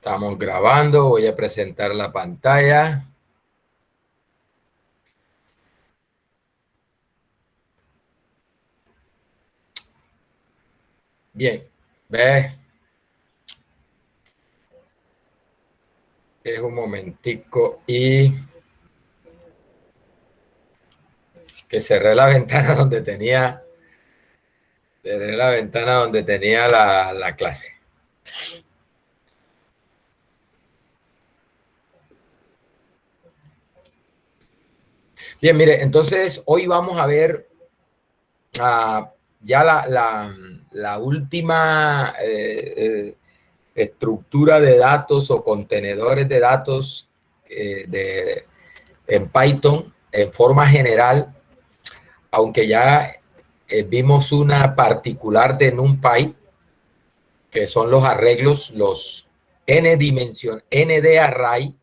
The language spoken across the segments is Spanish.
Estamos grabando, voy a presentar la pantalla. Bien, ¿ves? Es un momentico y que cerré la ventana donde tenía, la clase. Bien, mire, entonces hoy vamos a ver ya la última estructura de datos o contenedores de datos en Python en forma general, aunque ya vimos una particular de NumPy, que son los arreglos, los ND array,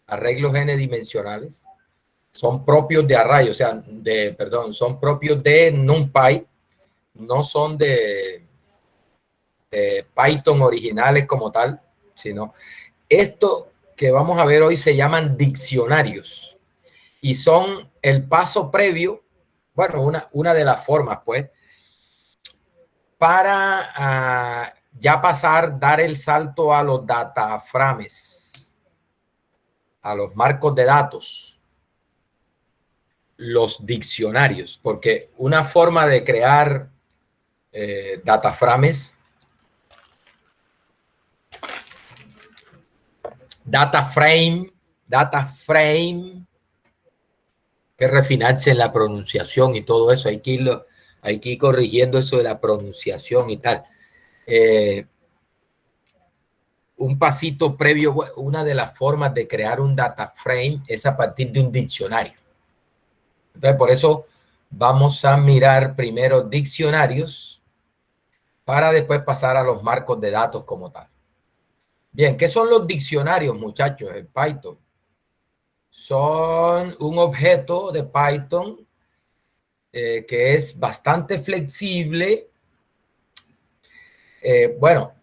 arreglos n dimensionales, son propios de array, o sea, son propios de NumPy, no son de Python originales como tal, sino esto que vamos a ver hoy se llaman diccionarios y son el paso previo, bueno, una de las formas, pues, para ya dar el salto a los dataframes, a los marcos de datos, los diccionarios, porque una forma de crear dataframes, dataframe, que refinarse en la pronunciación y todo eso, hay que ir corrigiendo eso de la pronunciación y tal. Un pasito previo, una de las formas de crear un data frame es a partir de un diccionario. Entonces, por eso vamos a mirar primero diccionarios para después pasar a los marcos de datos como tal. Bien, ¿qué son los diccionarios, muchachos, en Python? Son un objeto de Python que es bastante flexible. Bueno,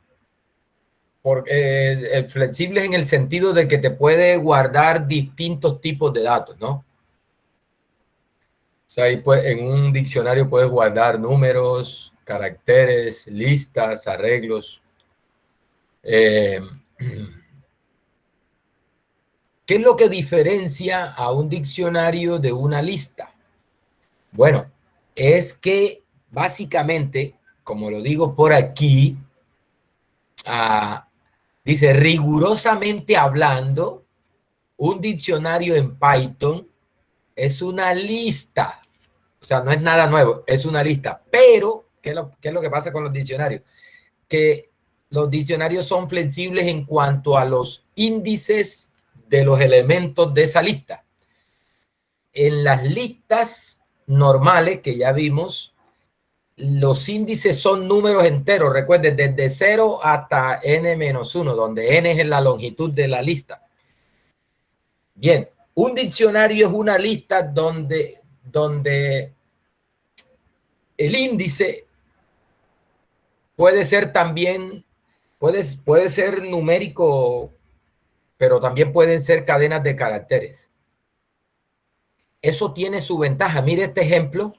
porque flexible en el sentido de que te puede guardar distintos tipos de datos, ¿no? O sea, ahí en un diccionario puedes guardar números, caracteres, listas, arreglos. ¿Qué es lo que diferencia a un diccionario de una lista? Bueno, es que básicamente, como lo digo por aquí, dice, rigurosamente hablando, un diccionario en Python es una lista. O sea, no es nada nuevo, es una lista. Pero, ¿qué es lo que pasa con los diccionarios? Que los diccionarios son flexibles en cuanto a los índices de los elementos de esa lista. En las listas normales que ya vimos, los índices son números enteros. Recuerden, desde 0 hasta n-1, donde n es la longitud de la lista. Bien, un diccionario es una lista donde el índice puede ser también, puede ser numérico, pero también pueden ser cadenas de caracteres. Eso tiene su ventaja. Mire este ejemplo.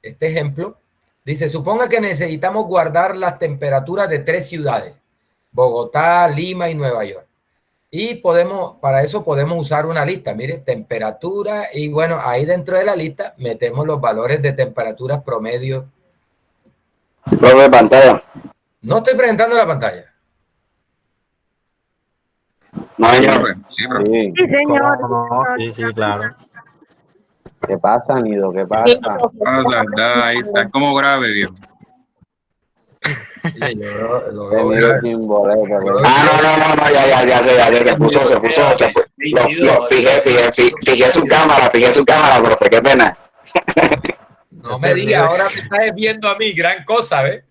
Este ejemplo dice, suponga que necesitamos guardar las temperaturas de 3 ciudades, Bogotá, Lima y Nueva York. Y para eso podemos usar una lista, mire, temperatura, y bueno, ahí dentro de la lista metemos los valores de temperaturas promedio. Profe, pantalla. No estoy presentando la pantalla. No, señor. Sí, profe. Sí, señor. No, sí, claro. ¿Qué pasa, Nido? ¿Qué pasa? Ah, la verdad, ahí está como grave, viejo. Oye, yo lo Nido veo sin boleto. ya. No, ya se puso. Fijé su cámara, profe, qué pena. No me digas, ahora me estás viendo a mí, gran cosa, ¿ves?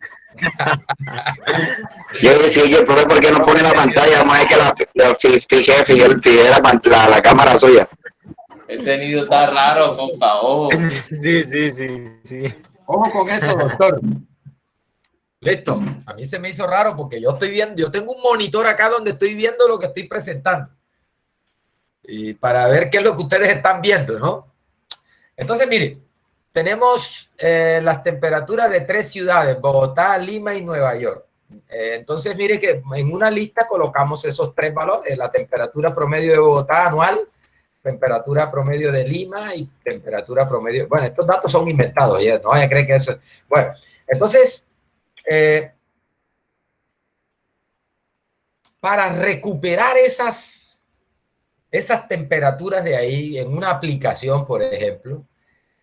Yo decía, oye, profe, ¿por qué no pone la pantalla? Más es que fijé la cámara suya. Ese nido está raro, compa, ojo. Sí. Ojo con eso, doctor. Listo. A mí se me hizo raro porque yo estoy viendo, yo tengo un monitor acá donde estoy viendo lo que estoy presentando. Y para ver qué es lo que ustedes están viendo, ¿no? Entonces, mire, tenemos las temperaturas de 3 ciudades, Bogotá, Lima y Nueva York. Entonces, mire que en una lista colocamos esos 3 valores, la temperatura promedio de Bogotá anual, temperatura promedio de Lima y temperatura promedio. Bueno, estos datos son inventados, ya no vaya a creer que eso. Bueno, entonces, para recuperar esas temperaturas de ahí en una aplicación, por ejemplo,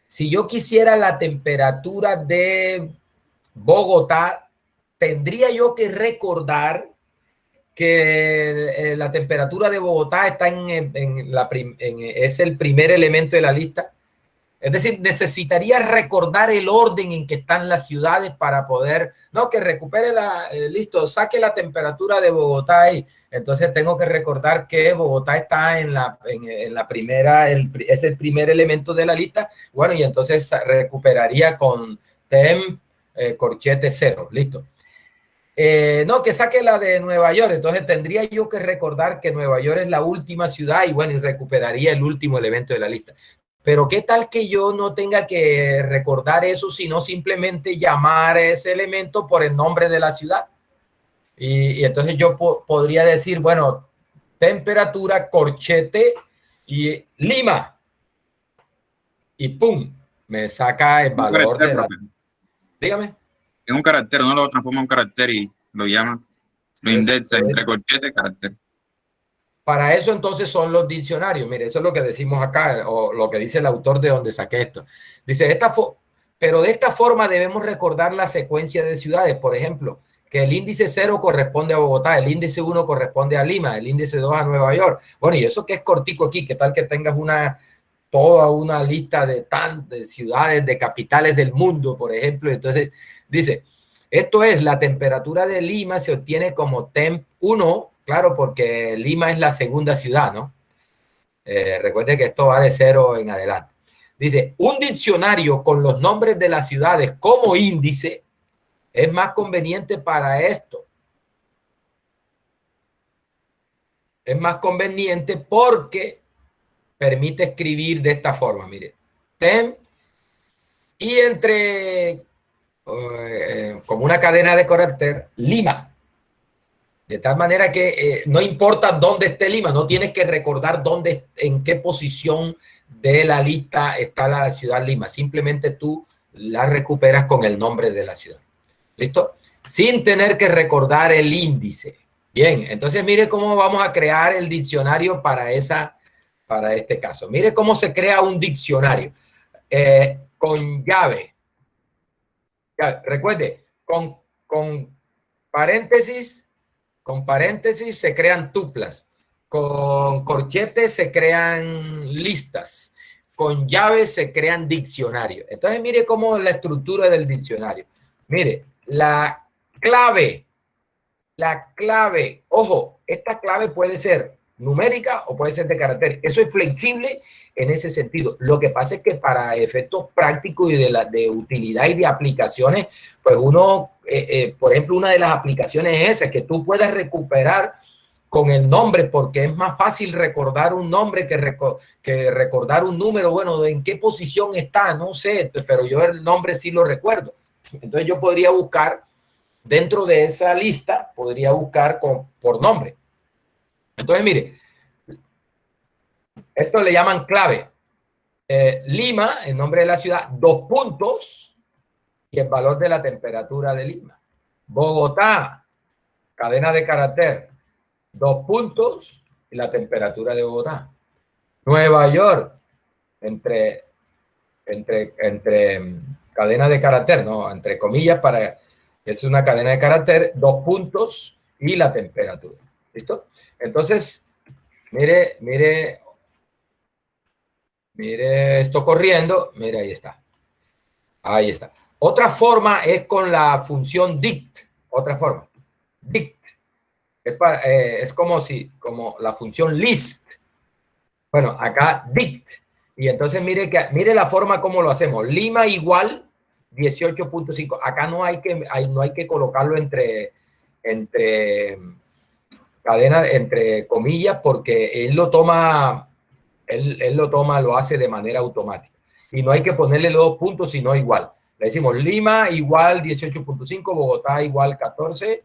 si yo quisiera la temperatura de Bogotá, tendría yo que recordar que la temperatura de Bogotá está es el primer elemento de la lista. Es decir, necesitaría recordar el orden en que están las ciudades para poder, no, que recupere listo, saque la temperatura de Bogotá ahí. Entonces tengo que recordar que Bogotá está en la primera, es el primer elemento de la lista. Bueno, y entonces recuperaría con temp corchete 0, listo. No, que saque la de Nueva York. Entonces tendría yo que recordar que Nueva York es la última ciudad y bueno, y recuperaría el último elemento de la lista. Pero ¿qué tal que yo no tenga que recordar eso, sino simplemente llamar a ese elemento por el nombre de la ciudad? Y entonces yo podría decir, bueno, temperatura, corchete y Lima. Y ¡pum! Me saca el valor de la... Dígame. Es un carácter, uno lo transforma en un carácter y lo llama, lo indexa entre corchete y carácter. Para eso entonces son los diccionarios. Mire, eso es lo que decimos acá, o lo que dice el autor de donde saqué esto. Dice, pero de esta forma debemos recordar la secuencia de ciudades. Por ejemplo, que el índice 0 corresponde a Bogotá, el índice 1 corresponde a Lima, el índice 2 a Nueva York. Bueno, y eso que es cortico aquí, ¿qué tal que tengas toda una lista de ciudades, de capitales del mundo, por ejemplo? Entonces, dice, esto es, la temperatura de Lima se obtiene como temp 1, claro, porque Lima es la segunda ciudad, ¿no? Recuerde que esto va de 0 en adelante. Dice, un diccionario con los nombres de las ciudades como índice es más conveniente para esto. Es más conveniente porque permite escribir de esta forma, mire. Temp y entre, como una cadena de carácter, Lima. De tal manera que no importa dónde esté Lima, no tienes que recordar en qué posición de la lista está la ciudad Lima. Simplemente tú la recuperas con el nombre de la ciudad. ¿Listo? Sin tener que recordar el índice. Bien, entonces mire cómo vamos a crear el diccionario para este caso. Mire cómo se crea un diccionario. Con llave. Recuerde, con paréntesis. Con paréntesis se crean tuplas. Con corchetes se crean listas. Con llaves se crean diccionarios. Entonces, mire cómo es la estructura del diccionario. Mire, la clave, ojo, esta clave puede ser numérica o puede ser de carácter. Eso es flexible en ese sentido. Lo que pasa es que para efectos prácticos y de utilidad y de aplicaciones, pues uno, por ejemplo, una de las aplicaciones es esa, que tú puedas recuperar con el nombre, porque es más fácil recordar un nombre que recordar un número. Bueno, ¿en qué posición está? No sé, pero yo el nombre sí lo recuerdo. Entonces yo podría buscar dentro de esa lista, podría buscar por nombre. Entonces, mire, esto le llaman clave. Lima, el nombre de la ciudad, 2 puntos y el valor de la temperatura de Lima. Bogotá, cadena de carácter, 2 puntos y la temperatura de Bogotá. Nueva York, entre cadena de carácter, no, entre comillas, es una cadena de carácter, 2 puntos y la temperatura. ¿Listo? Entonces, mire esto corriendo. Mire, ahí está. Ahí está. Otra forma es con la función dict. Otra forma. Dict. Es como la función list. Bueno, acá dict. Y entonces mire la forma como lo hacemos. Lima igual 18.5. Acá no hay que colocarlo entre cadenas, entre comillas, porque él lo toma, lo hace de manera automática. Y no hay que ponerle los 2 puntos, sino igual. Le decimos Lima igual 18.5, Bogotá igual 14,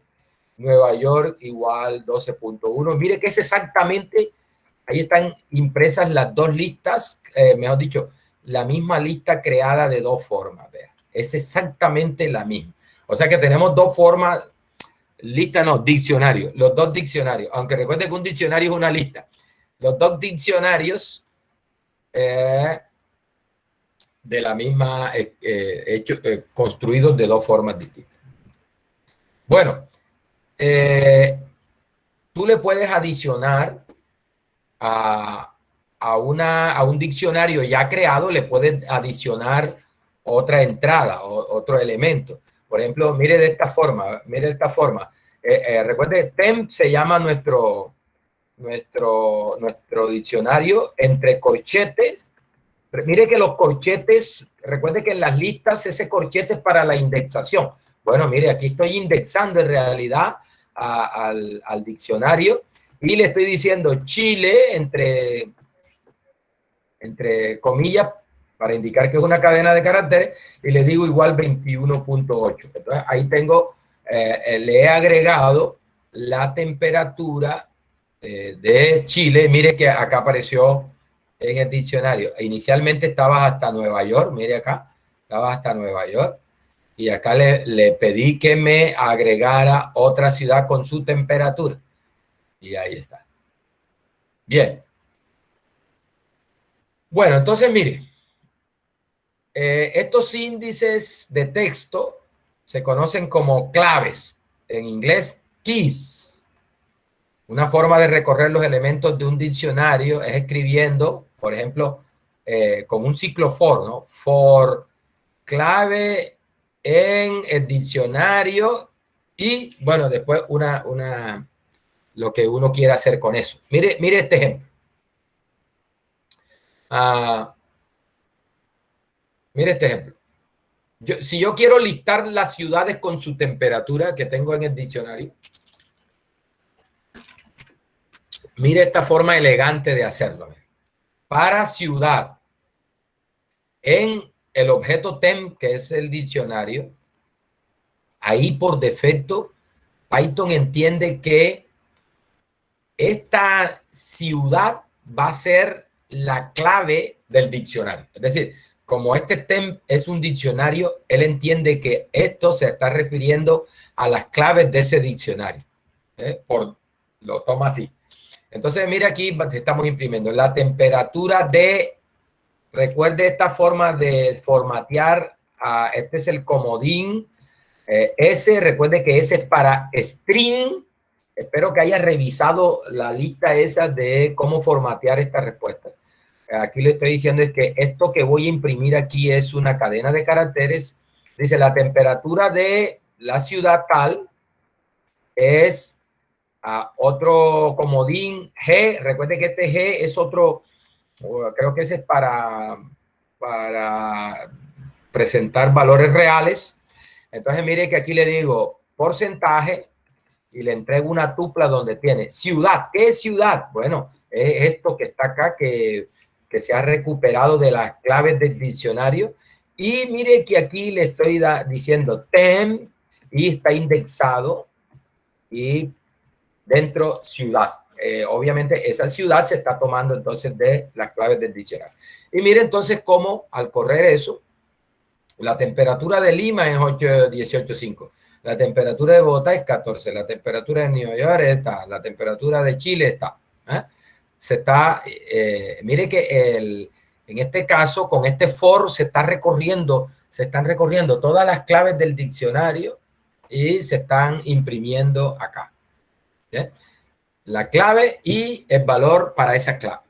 Nueva York igual 12.1. Mire que es exactamente, ahí están impresas las dos listas, mejor dicho, la misma lista creada de dos formas. Vea. Es exactamente la misma. O sea que tenemos dos formas, lista no, diccionario, los dos diccionarios. Aunque recuerde que un diccionario es una lista. Los dos diccionarios de la misma, construidos de dos formas distintas. Bueno, tú le puedes adicionar a un diccionario ya creado, le puedes adicionar otra entrada, otro elemento. Por ejemplo, mire de esta forma, recuerde, TEMP se llama nuestro diccionario entre corchetes. Mire que los corchetes, recuerde que en las listas ese corchete es para la indexación. Bueno, mire, aquí estoy indexando en realidad al diccionario y le estoy diciendo Chile entre comillas para indicar que es una cadena de caracteres y le digo igual 21.8. Entonces ahí tengo, le he agregado la temperatura de Chile. Mire que acá apareció en el diccionario. Inicialmente estaba hasta Nueva York, mire acá, estaba hasta Nueva York. Y acá le pedí que me agregara otra ciudad con su temperatura. Y ahí está. Bien. Bueno, entonces mire, estos índices de texto se conocen como claves, en inglés keys. Una forma de recorrer los elementos de un diccionario es escribiendo, por ejemplo, con un ciclo for, ¿no? For clave en el diccionario y, bueno, después lo que uno quiera hacer con eso. Mire este ejemplo. Mire este ejemplo. Si yo quiero listar las ciudades con su temperatura que tengo en el diccionario, mire esta forma elegante de hacerlo. Para ciudad, en el objeto temp, que es el diccionario, ahí por defecto, Python entiende que esta ciudad va a ser la clave del diccionario. Es decir, como este temp es un diccionario, él entiende que esto se está refiriendo a las claves de ese diccionario. Lo toma así. Entonces, mira aquí, estamos imprimiendo la temperatura de, recuerde esta forma de formatear, este es el comodín, recuerde que ese es para string. Espero que haya revisado la lista esa de cómo formatear esta respuesta. Aquí le estoy diciendo es que esto que voy a imprimir aquí es una cadena de caracteres. Dice la temperatura de la ciudad tal es otro comodín G. Recuerde que este G es otro, creo que ese es para presentar valores reales. Entonces mire que aquí le digo porcentaje y le entrego una tupla donde tiene ciudad. ¿Qué es ciudad? Bueno, es esto que está acá que se ha recuperado de las claves del diccionario. Y mire que aquí le estoy diciendo temp y está indexado y dentro ciudad. Obviamente esa ciudad se está tomando entonces de las claves del diccionario. Y mire entonces cómo al correr eso, la temperatura de Lima es 18.5. La temperatura de Bogotá es 14. La temperatura de Nueva York está. La temperatura de Chile está. Mire que en este caso, con este for, se están recorriendo todas las claves del diccionario y se están imprimiendo acá. ¿Sí? La clave y el valor para esa clave.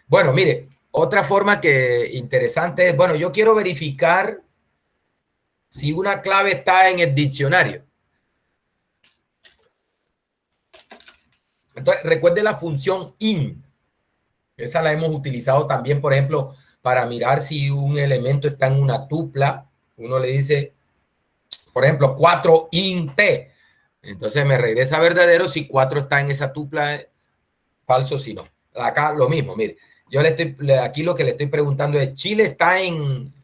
Bueno, mire, otra forma que interesante es, bueno, yo quiero verificar si una clave está en el diccionario. Entonces, recuerde la función in. Esa la hemos utilizado también, por ejemplo, para mirar si un elemento está en una tupla. Uno le dice, por ejemplo, 4 int. Entonces me regresa verdadero si 4 está en esa tupla, falso si no. Acá lo mismo, mire. Yo aquí lo que le estoy preguntando es, ¿Chile está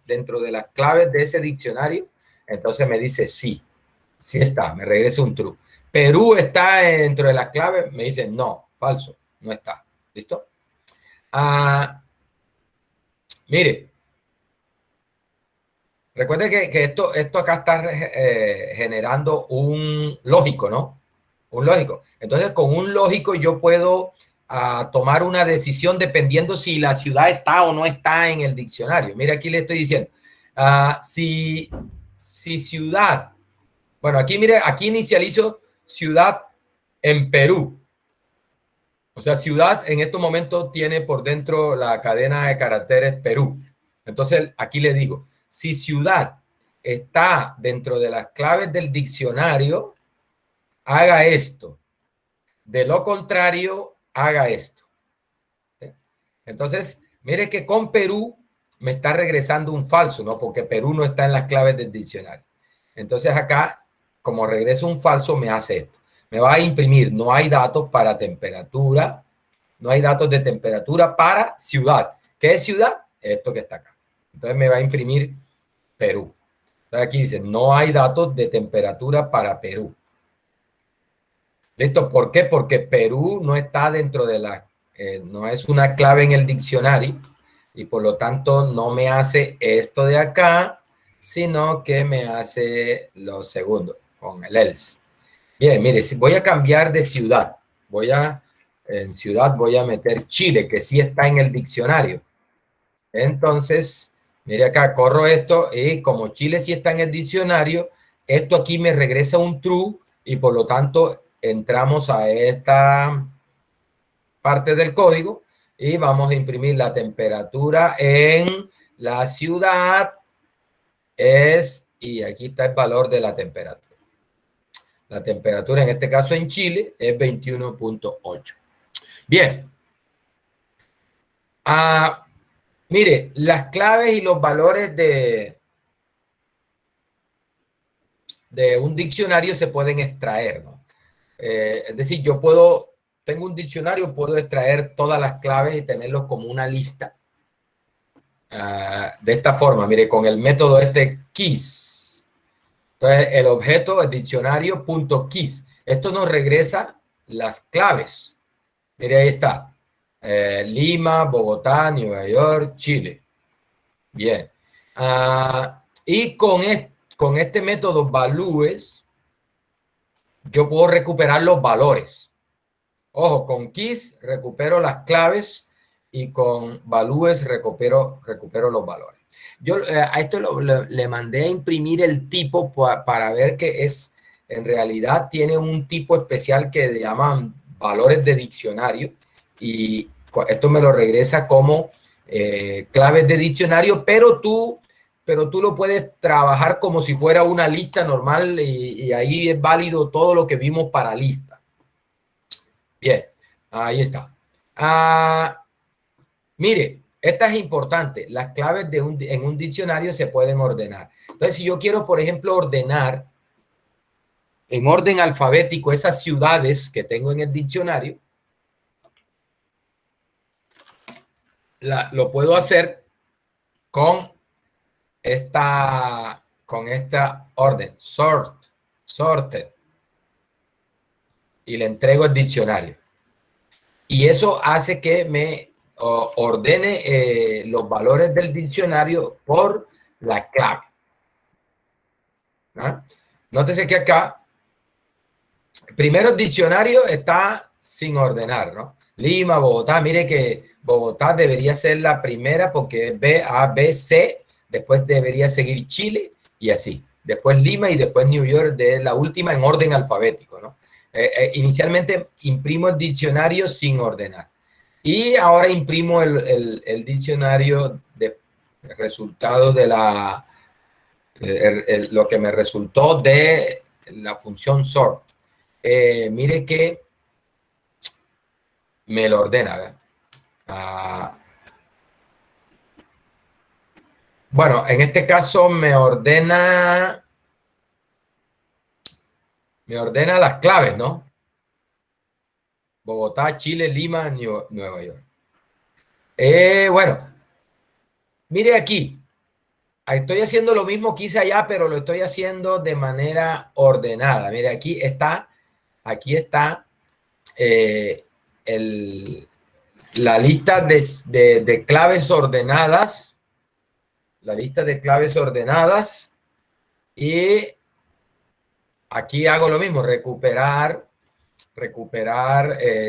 dentro de las claves de ese diccionario? Entonces me dice sí, sí está, me regresa un true. Perú está dentro de las claves, me dice no, falso, no está. ¿Listo? Mire, recuerde que esto acá está generando un lógico, ¿no? Un lógico. Entonces, con un lógico yo puedo tomar una decisión dependiendo si la ciudad está o no está en el diccionario. Mira, aquí le estoy diciendo, si ciudad, bueno, aquí mire, aquí inicializo ciudad en Perú. O sea, ciudad en estos momentos tiene por dentro la cadena de caracteres Perú. Entonces, aquí le digo, si ciudad está dentro de las claves del diccionario, haga esto. De lo contrario, haga esto. Entonces, mire que con Perú me está regresando un falso, ¿no? Porque Perú no está en las claves del diccionario. Entonces acá, como regreso un falso, me hace esto. Me va a imprimir, no hay datos para temperatura, no hay datos de temperatura para ciudad. ¿Qué es ciudad? Esto que está acá. Entonces me va a imprimir Perú. Entonces aquí dice, no hay datos de temperatura para Perú. ¿Listo? ¿Por qué? Porque Perú no está dentro de no es una clave en el diccionario y por lo tanto no me hace esto de acá, sino que me hace lo segundo con el else. Bien, mire, si voy a cambiar de ciudad, en ciudad voy a meter Chile, que sí está en el diccionario. Entonces, mire acá, corro esto y como Chile sí está en el diccionario, esto aquí me regresa un true y por lo tanto entramos a esta parte del código y vamos a imprimir la temperatura en la ciudad y aquí está el valor de la temperatura. La temperatura en este caso en Chile es 21.8. Bien. Mire, las claves y los valores de un diccionario se pueden extraer, ¿no? Es decir, tengo un diccionario, puedo extraer todas las claves y tenerlos como una lista. De esta forma, mire, con el método keys. Entonces, el objeto, el diccionario.keys. Esto nos regresa las claves. Mire, ahí está. Lima, Bogotá, Nueva York, Chile. Bien. Y con este método values, yo puedo recuperar los valores. Ojo, con keys recupero las claves y con values recupero los valores. Yo a esto le mandé a imprimir el tipo para ver que en realidad tiene un tipo especial que llaman valores de diccionario y esto me lo regresa como claves de diccionario, pero tú lo puedes trabajar como si fuera una lista normal y ahí es válido todo lo que vimos para lista. Bien, ahí está. Mire, esta es importante. Las claves en un diccionario se pueden ordenar. Entonces, si yo quiero, por ejemplo, ordenar en orden alfabético esas ciudades que tengo en el diccionario, lo puedo hacer con esta orden, sorted, y le entrego el diccionario. Y eso hace que me ordene los valores del diccionario por la clave. ¿Ah? Nótese que acá, primero el diccionario está sin ordenar, ¿no? Lima, Bogotá, mire que Bogotá debería ser la primera porque es B, A, B, C, después debería seguir Chile y así. Después Lima y después New York de la última en orden alfabético, ¿no? Inicialmente imprimo el diccionario sin ordenar. Y ahora imprimo el diccionario de resultado de lo que me resultó de la función sort. Mire que me lo ordena. Bueno, en este caso me ordena las claves, ¿no? Bogotá, Chile, Lima, Nueva York. Bueno, mire aquí. Estoy haciendo lo mismo que hice allá, pero lo estoy haciendo de manera ordenada. Mire, aquí está eh, el, la lista de claves ordenadas. La lista de claves ordenadas. Y aquí hago lo mismo, recuperar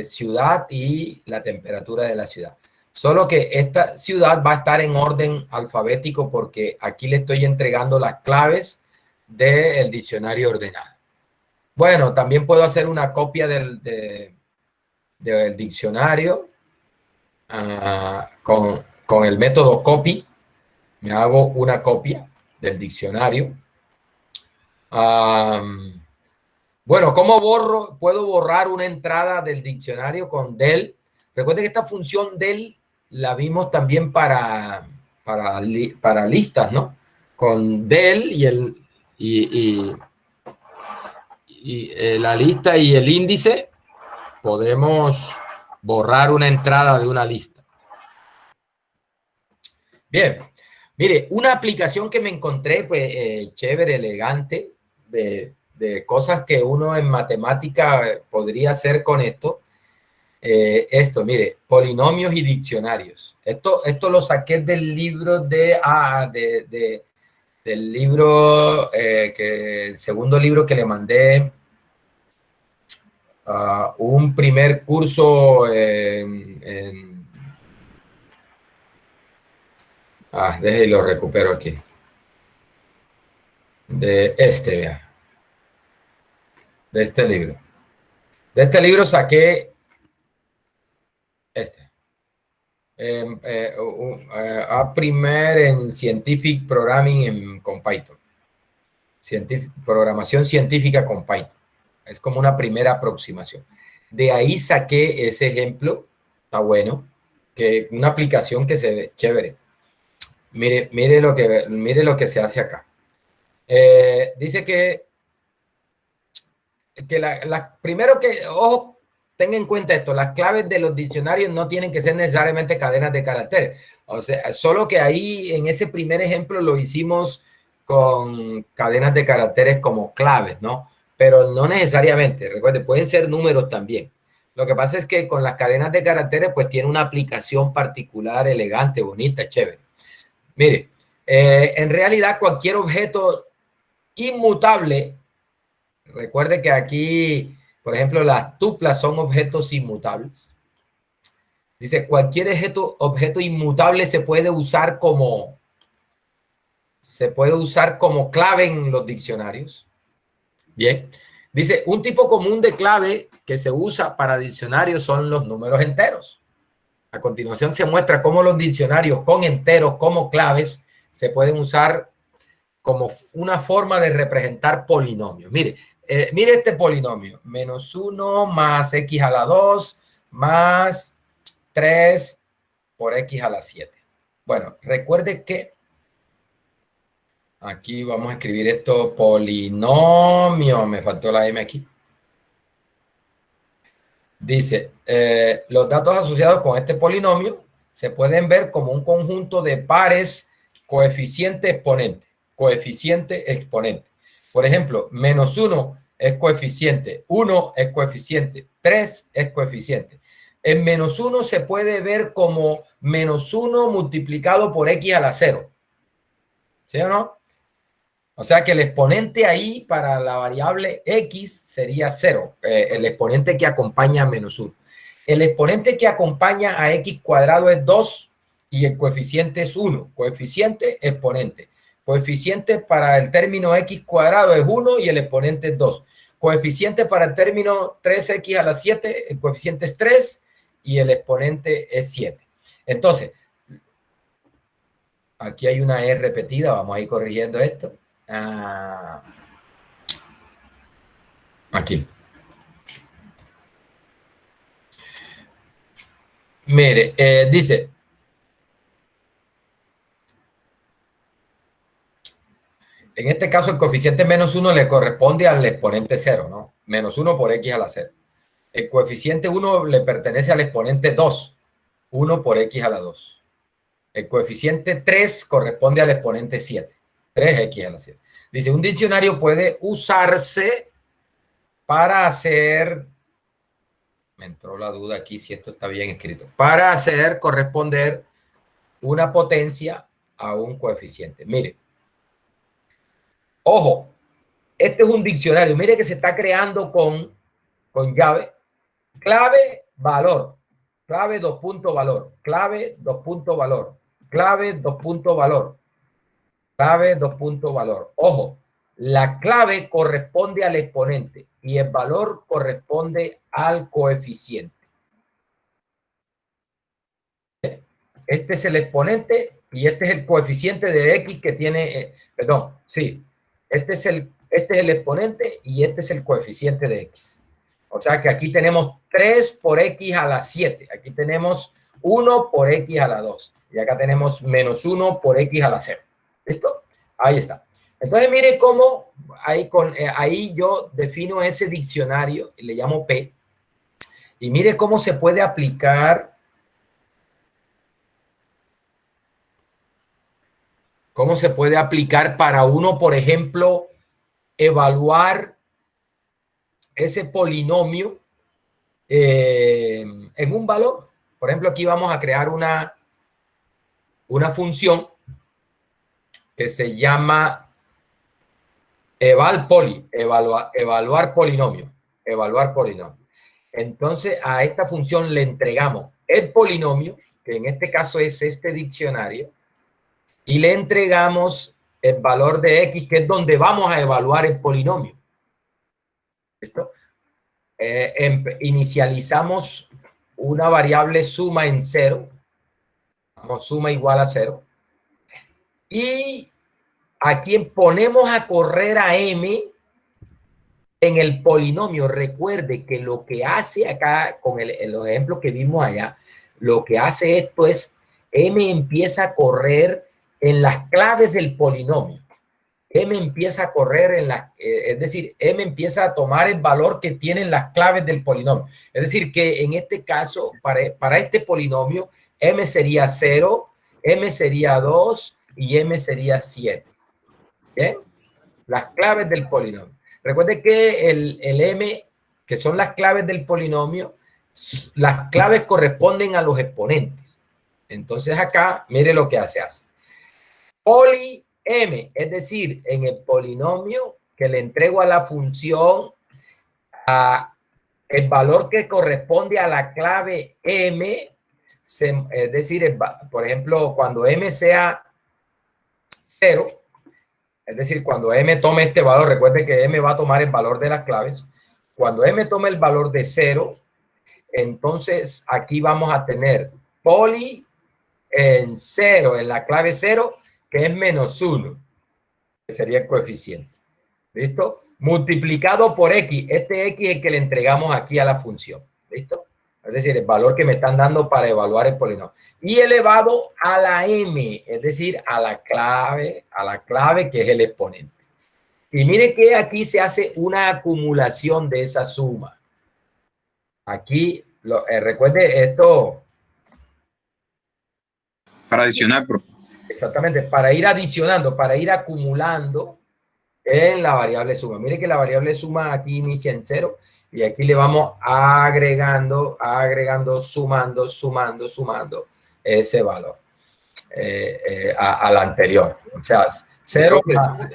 ciudad y la temperatura de la ciudad. Solo que esta ciudad va a estar en orden alfabético porque aquí le estoy entregando las claves del diccionario ordenado. Bueno, también puedo hacer una copia del diccionario con el método copy. Me hago una copia del diccionario. Bueno, ¿cómo borro? Puedo borrar una entrada del diccionario con del. Recuerden que esta función del la vimos también para listas, ¿no? Con del y la lista y el índice podemos borrar una entrada de una lista. Bien, mire, una aplicación que me encontré, pues, chévere, elegante, de cosas que uno en matemática podría hacer con esto. Esto, mire, polinomios y diccionarios. Esto lo saqué del libro del libro, el segundo libro que le mandé, un primer curso déjame y lo recupero aquí. Vea. De este libro. De este libro saqué este. A primer en Scientific Programming con Python. Programación científica con Python. Es como una primera aproximación. De ahí saqué ese ejemplo. Está bueno. Que una aplicación que se ve chévere. Mire lo que se hace acá. Dice que primero que, ojo, tenga en cuenta esto, las claves de los diccionarios no tienen que ser necesariamente cadenas de caracteres. O sea, solo que ahí en ese primer ejemplo lo hicimos con cadenas de caracteres como claves, ¿no? Pero no necesariamente, recuerde, pueden ser números también. Lo que pasa es que con las cadenas de caracteres pues tiene una aplicación particular, elegante, bonita, chévere. Mire, en realidad cualquier objeto inmutable. Recuerde que aquí, por ejemplo, las tuplas son objetos inmutables. Dice, cualquier objeto inmutable se puede usar como clave en los diccionarios. Bien. Dice, un tipo común de clave que se usa para diccionarios son los números enteros. A continuación se muestra cómo los diccionarios con enteros como claves se pueden usar como una forma de representar polinomios. Mire, mire este polinomio. -1 más x a la 2 más 3 por x a la 7. Bueno, recuerde que aquí vamos a escribir esto polinomio. Me faltó la M aquí. Dice, los datos asociados con este polinomio se pueden ver como un conjunto de pares coeficiente-exponente. Coeficiente-exponente. Por ejemplo, -1 es coeficiente, 1 es coeficiente, 3 es coeficiente. En -1 se puede ver como -1 multiplicado por x a la 0. ¿Sí o no? O sea que el exponente ahí para la variable x sería 0, el exponente que acompaña a -1. El exponente que acompaña a x cuadrado es 2 y el coeficiente es 1. Coeficiente, exponente. Coeficiente para el término x cuadrado es 1 y el exponente es 2. Coeficiente para el término 3x a la 7, el coeficiente es 3 y el exponente es 7. Entonces, aquí hay una E repetida, vamos a ir corrigiendo esto. Aquí. Mire, dice, En este caso, el coeficiente menos 1 le corresponde al exponente 0, ¿no? Menos 1 por x a la 0. El coeficiente 1 le pertenece al exponente 2, 1 por x a la 2. El coeficiente 3 corresponde al exponente 7, 3x a la 7. Dice, un diccionario puede usarse para hacer, me entró la duda aquí si esto está bien escrito, para hacer corresponder una potencia a un coeficiente. Mire, ojo, este es un diccionario. Mire que se está creando con llave, clave, valor, clave, dos puntos, valor, clave, dos puntos, valor, clave, dos puntos, valor, clave, dos puntos, valor. Ojo, la clave corresponde al exponente y el valor corresponde al coeficiente. Este es el exponente y este es el coeficiente de x que tiene, perdón, sí, este es el exponente y este es el coeficiente de x. O sea que aquí tenemos 3 por x a la 7. Aquí tenemos 1 por x a la 2. Y acá tenemos menos 1 por x a la 0. ¿Listo? Ahí está. Entonces mire cómo ahí yo defino ese diccionario, le llamo P. Y mire cómo se puede aplicar. ¿Cómo se puede aplicar para uno, por ejemplo, evaluar ese polinomio en un valor? Por ejemplo, aquí vamos a crear una función que se llama evaluar polinomio. Evaluar polinomio. Entonces, a esta función le entregamos el polinomio, que en este caso es este diccionario, y le entregamos el valor de x, que es donde vamos a evaluar el polinomio. ¿Listo? Inicializamos una variable suma en 0. Vamos, suma igual a 0. Y aquí ponemos a correr a m en el polinomio. Recuerde que lo que hace acá, con los ejemplos que vimos allá, lo que hace esto es, m empieza a correr en las claves del polinomio. M empieza a correr es decir, M empieza a tomar el valor que tienen las claves del polinomio. Es decir, que en este caso, para este polinomio, M sería 0, M sería 2 y M sería 7. ¿Bien? Las claves del polinomio. Recuerde que el M, que son las claves del polinomio, las claves corresponden a los exponentes. Entonces acá, mire lo que hace. Poli M, es decir, en el polinomio que le entrego a la función el valor que corresponde a la clave M, es decir, por ejemplo, cuando M sea 0, es decir, cuando M tome este valor, recuerde que M va a tomar el valor de las claves. Cuando M tome el valor de 0, entonces aquí vamos a tener poli en 0, en la clave 0, que es menos 1, que sería el coeficiente. ¿Listo? Multiplicado por x. Este x es el que le entregamos aquí a la función. ¿Listo? Es decir, el valor que me están dando para evaluar el polinomio. Y elevado a la m, es decir, a la clave que es el exponente. Y mire que aquí se hace una acumulación de esa suma. Aquí, recuerde esto. Para adicionar, profe. Exactamente, para ir adicionando, para ir acumulando en la variable suma. Mire que la variable suma aquí inicia en 0 y aquí le vamos agregando, sumando ese valor al anterior. O sea, 0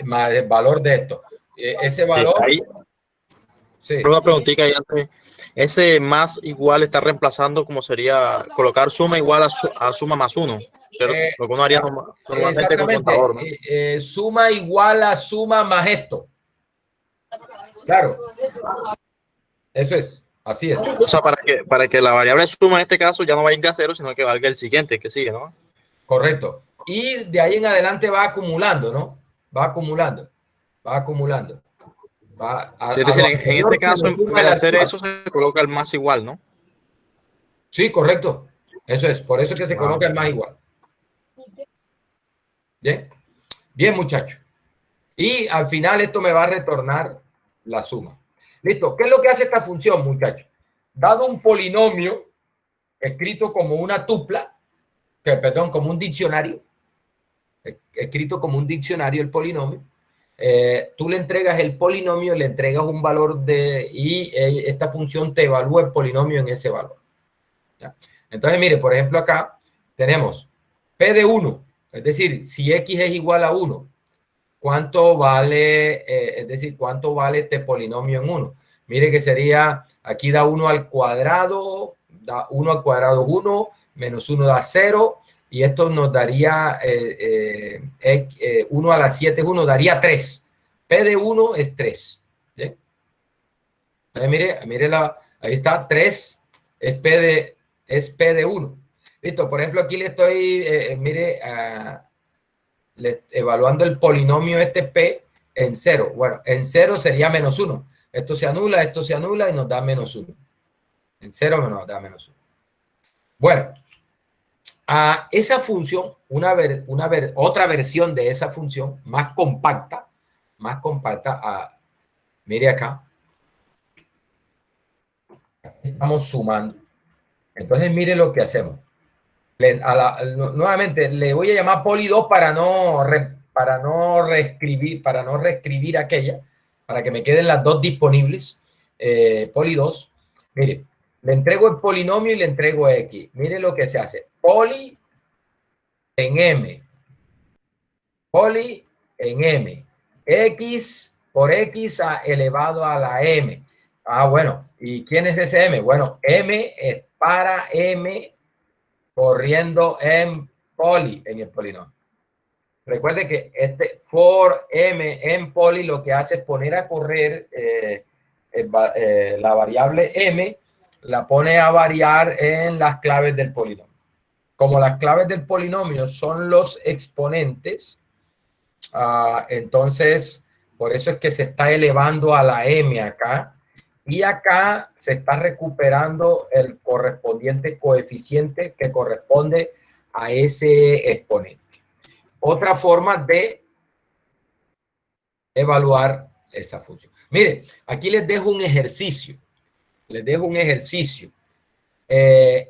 más el valor de esto. Ese valor... Sí, sí. Una preguntita ahí antes. Ese más igual está reemplazando como sería colocar suma igual a suma más 1. ¿Cierto? Lo que uno haría normalmente con contador, ¿no? Suma igual a suma más esto. Claro. Eso es. Así es. O sea, para que la variable suma en este caso ya no valga 0, sino que valga el siguiente que sigue, ¿no? Correcto. Y de ahí en adelante va acumulando, ¿no? Va acumulando. Sí, es decir, en este caso, en vez de hacer eso, se coloca el más igual, ¿no? Sí, correcto. Eso es. Por eso es que se coloca el más igual. Bien. Bien, muchachos. Y al final esto me va a retornar la suma. ¿Listo? ¿Qué es lo que hace esta función, muchachos? Dado un polinomio escrito como una tupla, perdón, como un diccionario, escrito como un diccionario el polinomio, tú le entregas el polinomio, le entregas un valor y esta función te evalúa el polinomio en ese valor. ¿Ya? Entonces, mire, por ejemplo, acá tenemos P de 1, es decir, si X es igual a 1, ¿cuánto vale, es decir, cuánto vale este polinomio en 1? Mire que sería, aquí da 1 al cuadrado, da 1 al cuadrado 1, menos 1 da 0, y esto nos daría 1 a la 7 es 1, daría 3. P de 1 es 3. ¿Bien? Mire, ahí está, 3 es P de 1. Listo, por ejemplo, aquí le estoy, mire, evaluando el polinomio este P en 0. Bueno, en 0 sería menos 1. Esto se anula y nos da menos 1. En 0 nos da menos 1. Bueno, a esa función, otra versión de esa función, más compacta, mire acá, estamos sumando. Entonces, mire lo que hacemos. Nuevamente, le voy a llamar poli 2 para no reescribir aquella, para que me queden las dos disponibles. Poli 2. Mire, le entrego el polinomio y le entrego X. Mire lo que se hace. Poli en M. Poli en M. X por X elevado a la M. Ah, bueno. ¿Y quién es ese M? Bueno, M es para M corriendo en poli, en el polinomio. Recuerde que este for M en poli lo que hace es poner a correr la variable M, la pone a variar en las claves del polinomio. Como las claves del polinomio son los exponentes, entonces por eso es que se está elevando a la M acá. Y acá se está recuperando el correspondiente coeficiente que corresponde a ese exponente. Otra forma de evaluar esa función. Mire, aquí les dejo un ejercicio.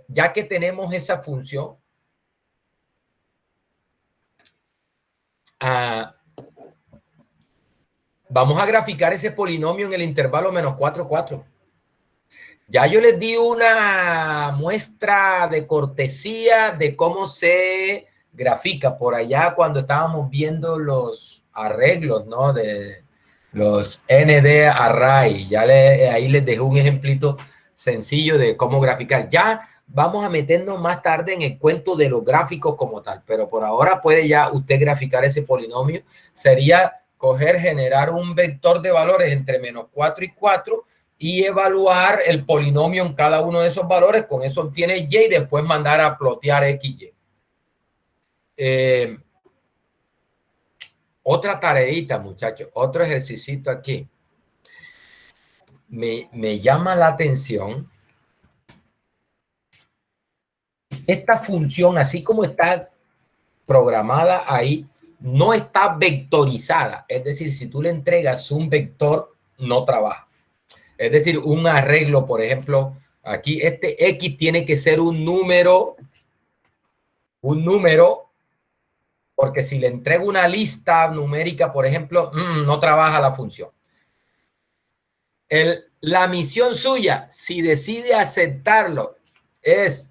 Ya que tenemos esa función, vamos a graficar ese polinomio en el intervalo menos 4, 4. Ya yo les di una muestra de cortesía de cómo se grafica por allá cuando estábamos viendo los arreglos, ¿no? De los ND Array. Ahí les dejé un ejemplito sencillo de cómo graficar. Ya vamos a meternos más tarde en el cuento de los gráficos como tal, pero por ahora puede ya usted graficar ese polinomio. Sería generar un vector de valores entre menos 4 y 4 y evaluar el polinomio en cada uno de esos valores. Con eso obtiene Y y después mandar a plotear XY. Otra tareita, muchachos, otro ejercicio aquí. Me llama la atención esta función, así como está programada ahí, no está vectorizada. Es decir, si tú le entregas un vector, no trabaja. Es decir, un arreglo, por ejemplo, aquí este X tiene que ser un número, porque si le entrego una lista numérica, por ejemplo, no trabaja la función. La misión suya, si decide aceptarlo, es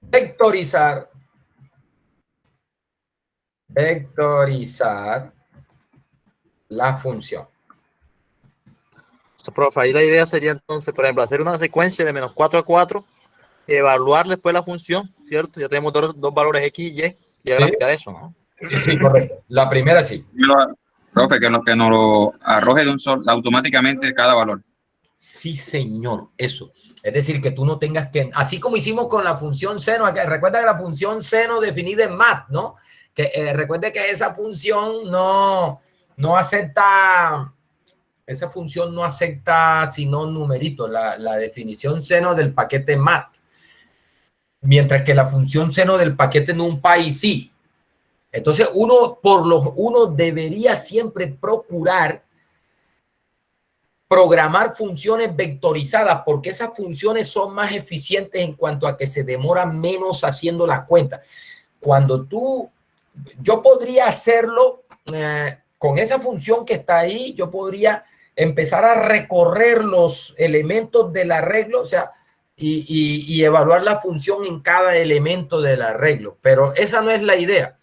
vectorizar la función. Profe, ahí la idea sería entonces, por ejemplo, hacer una secuencia de menos 4 a 4, evaluar después la función, ¿cierto? Ya tenemos dos valores X y Y, y graficar eso, ¿no? Sí, correcto. La primera sí. Profe, que nos lo arroje de un solo, automáticamente cada valor. Sí, señor, eso. Es decir, que tú no tengas que, así como hicimos con la función seno, recuerda que la función seno definida en MAT, ¿no? Que recuerde que esa función no acepta, sino numeritos, la definición seno del paquete MAT. mientras que la función seno del paquete NumPy sí. Entonces uno debería siempre procurar programar funciones vectorizadas porque esas funciones son más eficientes en cuanto a que se demoran menos haciendo las cuentas. Yo podría hacerlo con esa función que está ahí, yo podría empezar a recorrer los elementos del arreglo, o sea, y evaluar la función en cada elemento del arreglo, pero esa no es la idea.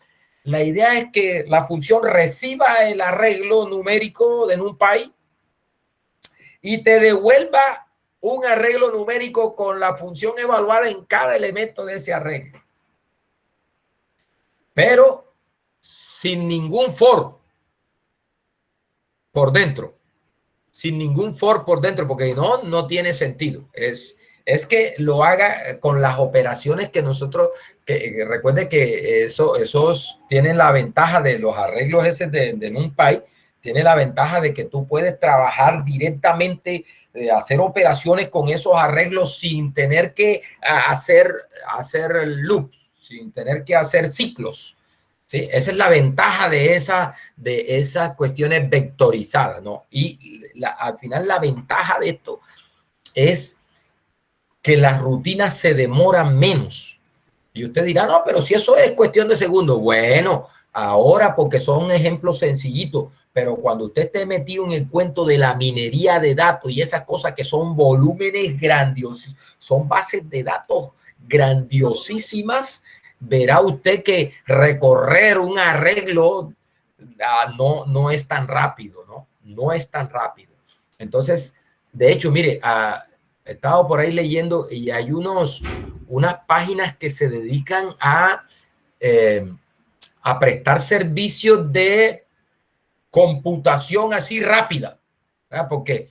La idea es que la función reciba el arreglo numérico de NumPy y te devuelva un arreglo numérico con la función evaluada en cada elemento de ese arreglo. Pero sin ningún for por dentro. Sin ningún for por dentro, porque no tiene sentido. Es que lo haga con las operaciones que nosotros, que recuerde que esos tienen la ventaja de los arreglos ese de NumPy, tiene la ventaja de que tú puedes trabajar directamente, hacer operaciones con esos arreglos sin tener que hacer loops, sin tener que hacer ciclos. ¿Sí? Esa es la ventaja de esas cuestiones vectorizadas, ¿no? Y al final la ventaja de esto es que las rutinas se demoran menos. Y usted dirá, no, pero si eso es cuestión de segundos. Bueno, ahora porque son ejemplos sencillitos, pero cuando usted esté metido en el cuento de la minería de datos y esas cosas que son volúmenes grandiosos, son bases de datos grandiosísimas, verá usted que recorrer un arreglo no es tan rápido, ¿no? No es tan rápido. Entonces, de hecho, mire, he estado por ahí leyendo y hay unas páginas que se dedican a prestar servicios de computación así rápida, ¿verdad? Porque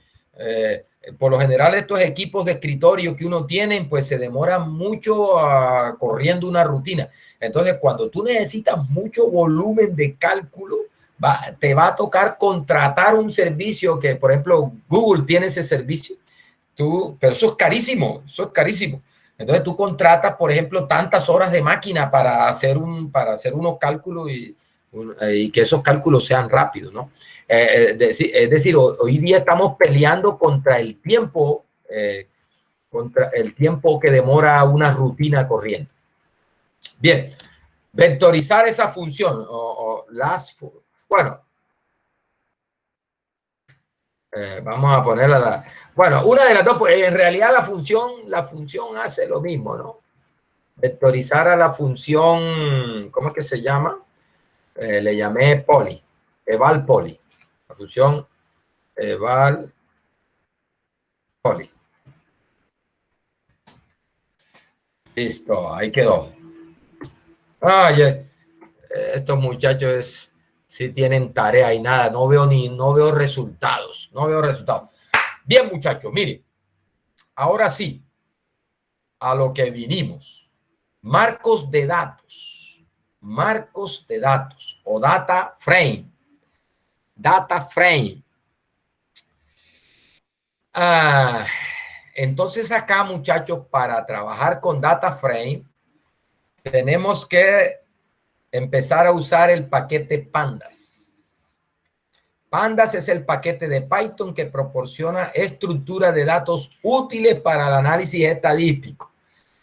por lo general estos equipos de escritorio que uno tiene, pues se demoran mucho corriendo una rutina. Entonces, cuando tú necesitas mucho volumen de cálculo, te va a tocar contratar un servicio que, por ejemplo, Google tiene ese servicio, pero eso es carísimo, Entonces tú contratas, por ejemplo, tantas horas de máquina para hacer unos cálculos y que esos cálculos sean rápidos, ¿no? Es decir, hoy día estamos peleando contra el tiempo que demora una rutina corriendo. Bien, vectorizar esa función bueno, vamos a ponerla bueno, una de las dos, en realidad la función hace lo mismo, ¿no? Vectorizar a la función, ¿cómo es que se llama? Le llamé poly, eval poly. La función eval poly. Listo, ahí quedó. Estos muchachos sí tienen tarea y nada, no veo resultados, Bien, muchachos, miren, ahora sí, a lo que vinimos. Marcos de datos o data frame. Entonces acá, muchachos, para trabajar con data frame, tenemos que empezar a usar el paquete Pandas. Pandas es el paquete de Python que proporciona estructura de datos útiles para el análisis estadístico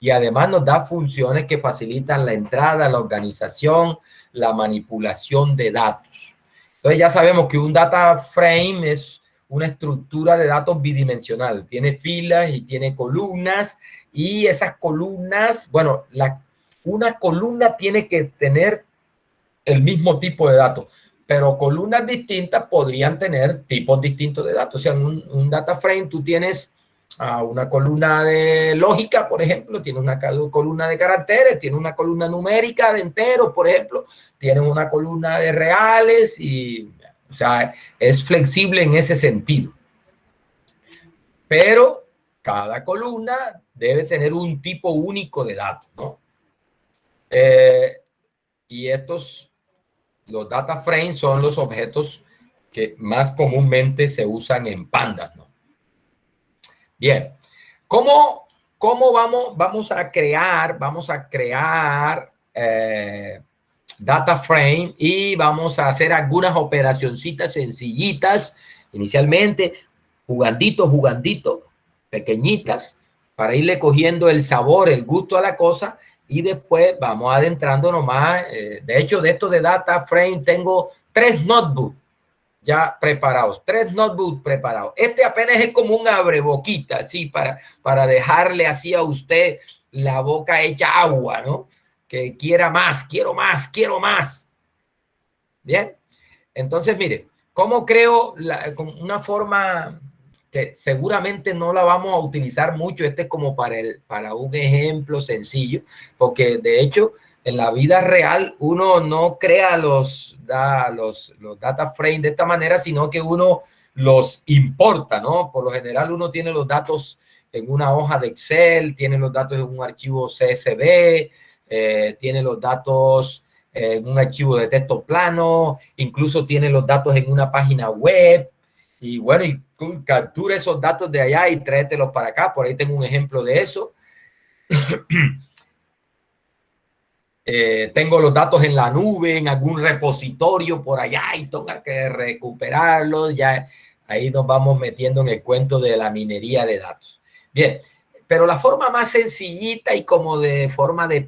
y además nos da funciones que facilitan la entrada, la organización, la manipulación de datos. Entonces ya sabemos que un data frame es una estructura de datos bidimensional. Tiene filas y tiene columnas y esas columnas, bueno, una columna tiene que tener el mismo tipo de datos, pero columnas distintas podrían tener tipos distintos de datos. O sea, en un data frame tú tienes una columna de lógica, por ejemplo, tiene una columna de caracteres, tiene una columna numérica de enteros, por ejemplo, tiene una columna de reales y, o sea, es flexible en ese sentido. Pero cada columna debe tener un tipo único de datos, ¿no? Y los data frames son los objetos que más comúnmente se usan en Pandas, ¿no? Bien, ¿cómo ¿cómo vamos a crear data frame y vamos a hacer algunas operacioncitas sencillitas inicialmente, jugandito, pequeñitas, para irle cogiendo el sabor, el gusto a la cosa, y después vamos adentrando nomás. De hecho, de esto de data frame tengo 3 notebooks ya preparados, 3 notebooks preparados. Este apenas es como un abreboquita, así, para dejarle así a usted la boca hecha agua, ¿no? Que quiera más, quiero más. Bien, entonces mire, ¿cómo creo con una forma que seguramente no la vamos a utilizar mucho? Este es como para un ejemplo sencillo, porque de hecho en la vida real uno no crea los data frame de esta manera, sino que uno los importa, ¿no? Por lo general uno tiene los datos en una hoja de Excel, tiene los datos en un archivo CSV, tiene los datos en un archivo de texto plano, incluso tiene los datos en una página web, y bueno, y captura esos datos de allá y tráetelos para acá. Por ahí tengo un ejemplo de eso. Tengo los datos en la nube, en algún repositorio por allá y tenga que recuperarlos. Ya ahí nos vamos metiendo en el cuento de la minería de datos. Bien, pero la forma más sencillita y como de forma de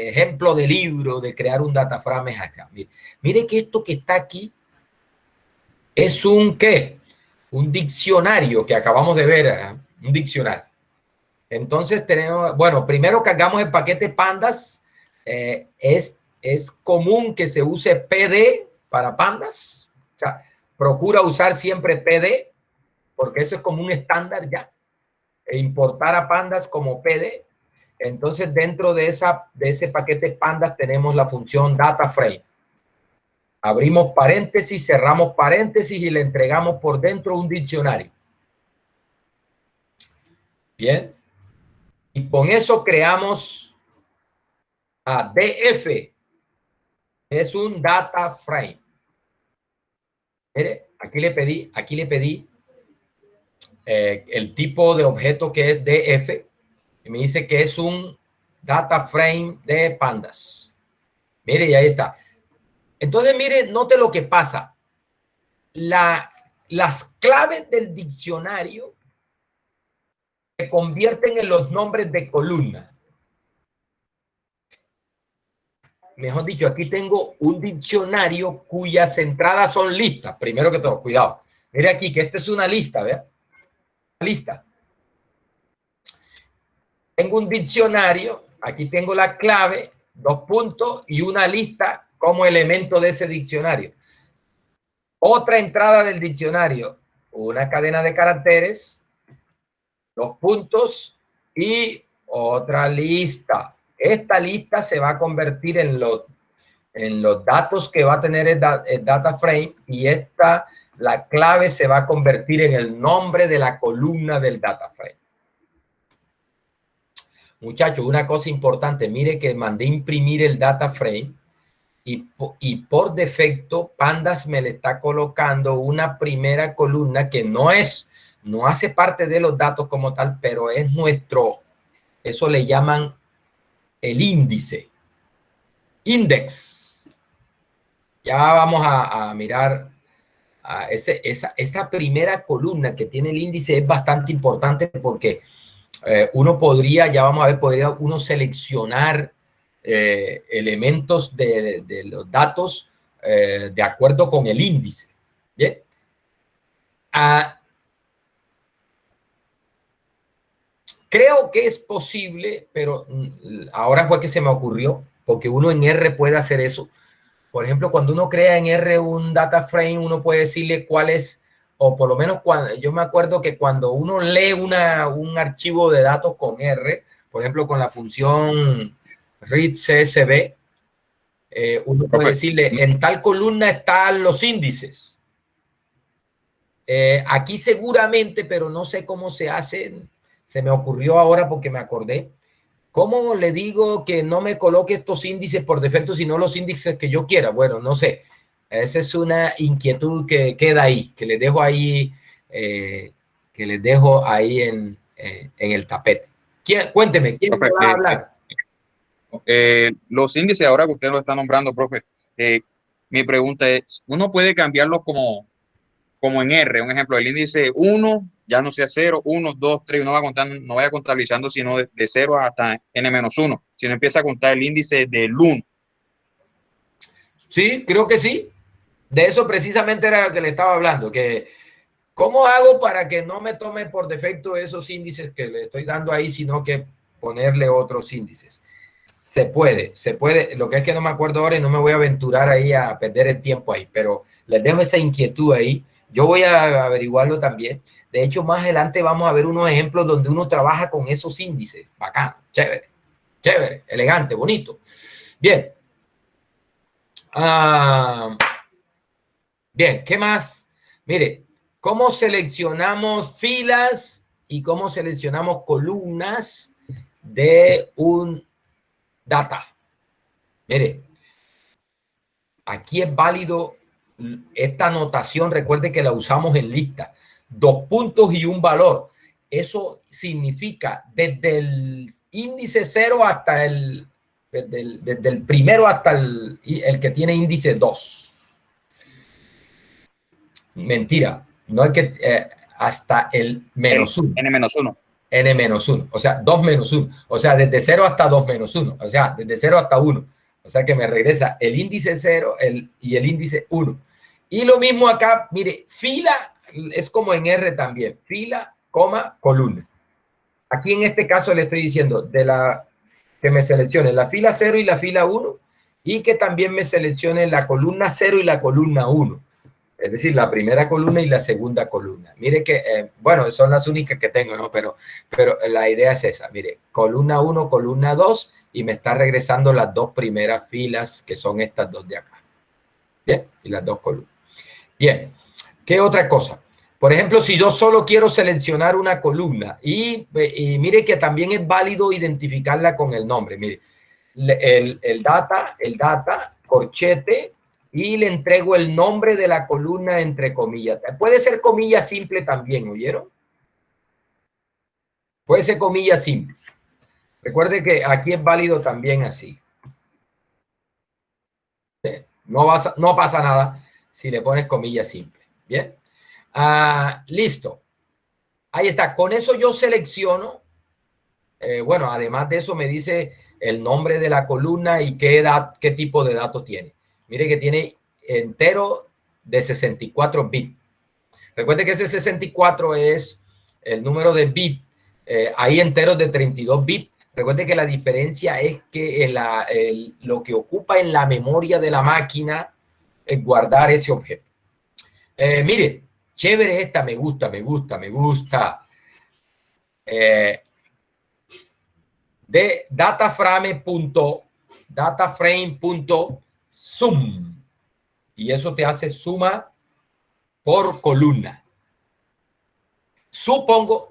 ejemplo de libro de crear un data frame es acá. Mire que esto que está aquí es un ¿qué? Un diccionario que acabamos de ver, un diccionario. Entonces tenemos, bueno, primero cargamos el paquete pandas. Es común que se use PD para pandas. O sea, procura usar siempre PD, porque eso es como un estándar ya. E importar a pandas como PD. Entonces, dentro de ese paquete pandas tenemos la función data frame. Abrimos paréntesis, cerramos paréntesis y le entregamos por dentro un diccionario. Bien. Y con eso creamos a DF. Es un data frame. Mire, aquí le pedí el tipo de objeto que es DF. Y me dice que es un data frame de pandas. Mire, y ahí está. Entonces, mire, note lo que pasa. Las claves del diccionario se convierten en los nombres de columna. Mejor dicho, aquí tengo un diccionario cuyas entradas son listas. Primero que todo, cuidado. Mire aquí que esta es una lista, ¿vea? Lista. Tengo un diccionario, aquí tengo la clave, 2 puntos y una lista como elemento de ese diccionario. Otra entrada del diccionario, una cadena de caracteres, 2 puntos y otra lista. Esta lista se va a convertir en los datos que va a tener el data frame, y la clave se va a convertir en el nombre de la columna del data frame. Muchachos, una cosa importante, mire que mandé imprimir el data frame y por defecto Pandas me le está colocando una primera columna que no hace parte de los datos como tal, pero es eso le llaman el índice, index. Ya vamos a mirar esa primera columna que tiene el índice. Es bastante importante porque uno podría uno seleccionar elementos de los datos de acuerdo con el índice. Bien. Creo que es posible, pero ahora fue que se me ocurrió, porque uno en R puede hacer eso. Por ejemplo, cuando uno crea en R un data frame, uno puede decirle cuál es, o por lo menos yo me acuerdo que cuando uno lee un archivo de datos con R, por ejemplo, con la función read CSV, uno puede decirle, en tal columna están los índices. Aquí seguramente, pero no sé cómo se hace. Se me ocurrió ahora porque me acordé. ¿Cómo le digo que no me coloque estos índices por defecto, sino los índices que yo quiera? Bueno, no sé. Esa es una inquietud que queda ahí, que le dejo ahí, que que les dejo ahí en el tapete. Cuénteme, ¿quién Profe, va a hablar? Los índices, ahora que usted lo está nombrando, profe, mi pregunta es, ¿uno puede cambiarlos como en R? Un ejemplo, el índice 1 ya no sea 0, 1, 2, 3, uno va contando, no vaya contabilizando sino de 0 hasta n-1, sino empieza a contar el índice del 1. Sí, creo que sí. De eso precisamente era lo que le estaba hablando, que ¿cómo hago para que no me tome por defecto esos índices que le estoy dando ahí, sino que ponerle otros índices? Se puede. Lo que es que no me acuerdo ahora y no me voy a aventurar ahí a perder el tiempo ahí, pero les dejo esa inquietud ahí. Yo voy a averiguarlo también. De hecho, más adelante vamos a ver unos ejemplos donde uno trabaja con esos índices. Bacano, chévere, elegante, bonito. Bien. Bien, ¿qué más? Mire, ¿cómo seleccionamos filas y cómo seleccionamos columnas de un data? Mire, aquí es válido esta notación, recuerde que la usamos en lista. 2 puntos y un valor. Eso significa desde el índice 0 hasta desde el primero hasta el que tiene índice 2. Mentira, no es que hasta el menos 1. n-1. n-1, o sea, 2 menos 1. O sea, desde 0 hasta 2 menos 1. O sea, desde 0 hasta 1. O sea, que me regresa el índice 0 y el índice 1. Y lo mismo acá, mire, fila es como en R también. Fila, coma, columna. Aquí en este caso le estoy diciendo que me seleccione la fila 0 y la fila 1 y que también me seleccione la columna 0 y la columna 1. Es decir, la primera columna y la segunda columna. Mire que, bueno, son las únicas que tengo, ¿no? Pero la idea es esa. Mire, columna 1, columna 2 y me está regresando las 2 primeras filas que son estas 2 de acá. Bien, y las 2 columnas. Bien, ¿qué otra cosa? Por ejemplo, si yo solo quiero seleccionar una columna y mire que también es válido identificarla con el nombre. Mire, el data, corchete, y le entrego el nombre de la columna entre comillas. Puede ser comilla simple también, ¿oyeron? Puede ser comilla simple. Recuerde que aquí es válido también así. No pasa nada si le pones comilla simple. Bien. Listo. Ahí está. Con eso yo selecciono. Bueno, además de eso me dice el nombre de la columna y qué tipo de datos tiene. Mire que tiene entero de 64 bits. Recuerde que ese 64 es el número de bits. Hay enteros de 32 bits. Recuerde que la diferencia es que lo que ocupa en la memoria de la máquina es guardar ese objeto. Mire, chévere esta, me gusta. De dataframe.sum y eso te hace suma por columna. Supongo